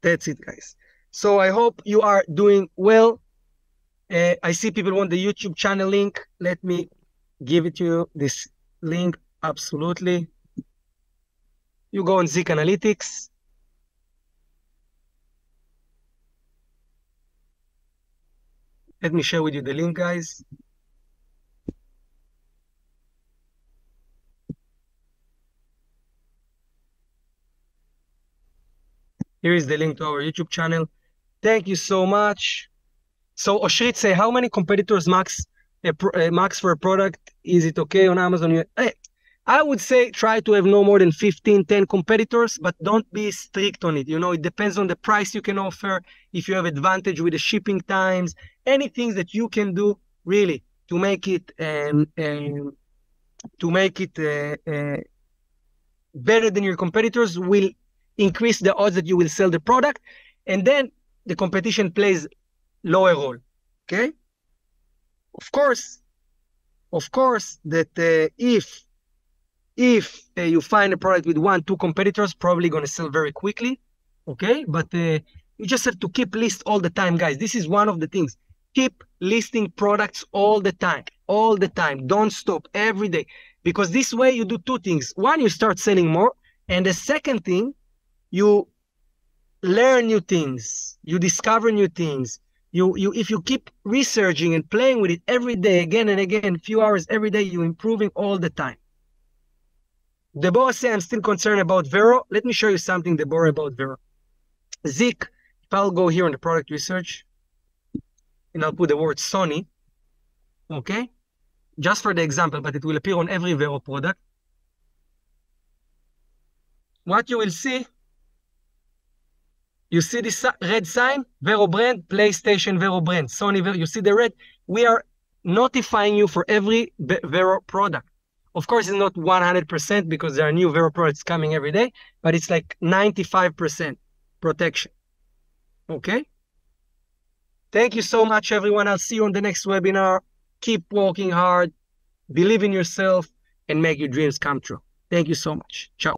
[SPEAKER 1] That's it, guys. So I hope you are doing well. I see people want the YouTube channel link. Let me give it to you, this link, absolutely. You go on Zik Analytics. Let me share with you the link, guys. Here is the link to our YouTube channel. Thank you so much. So Oshrit say, how many competitors max for a product? Is it okay on Amazon? I would say try to have no more than 15, 10 competitors, but don't be strict on it. You know, it depends on the price you can offer. If you have advantage with the shipping times, anything that you can do really to make it better than your competitors will increase the odds that you will sell the product, and then the competition plays lower role. Okay. Of course that if you find a product with 1-2 competitors, probably going to sell very quickly. Okay. But you just have to keep list all the time, guys. This is one of the things. Keep listing products all the time. Don't stop every day, because this way you do 2 things. One, you start selling more. And the second thing, you learn new things. You discover new things. If you keep researching and playing with it every day, again and again, few hours every day, you're improving all the time. Deborah says, I'm still concerned about Vero. Let me show you something, Deborah, about Vero. Zik, if I'll go here on the product research, and I'll put the word Sony, okay? Just for the example, but it will appear on every Vero product. What you will see, you see this red sign, Vero brand, PlayStation Vero brand, Sony Vero. You see the red? We are notifying you for every Vero product. Of course, it's not 100% because there are new Vero products coming every day, but it's like 95% protection. Okay? Thank you so much, everyone. I'll see you on the next webinar. Keep working hard, believe in yourself, and make your dreams come true. Thank you so much. Ciao.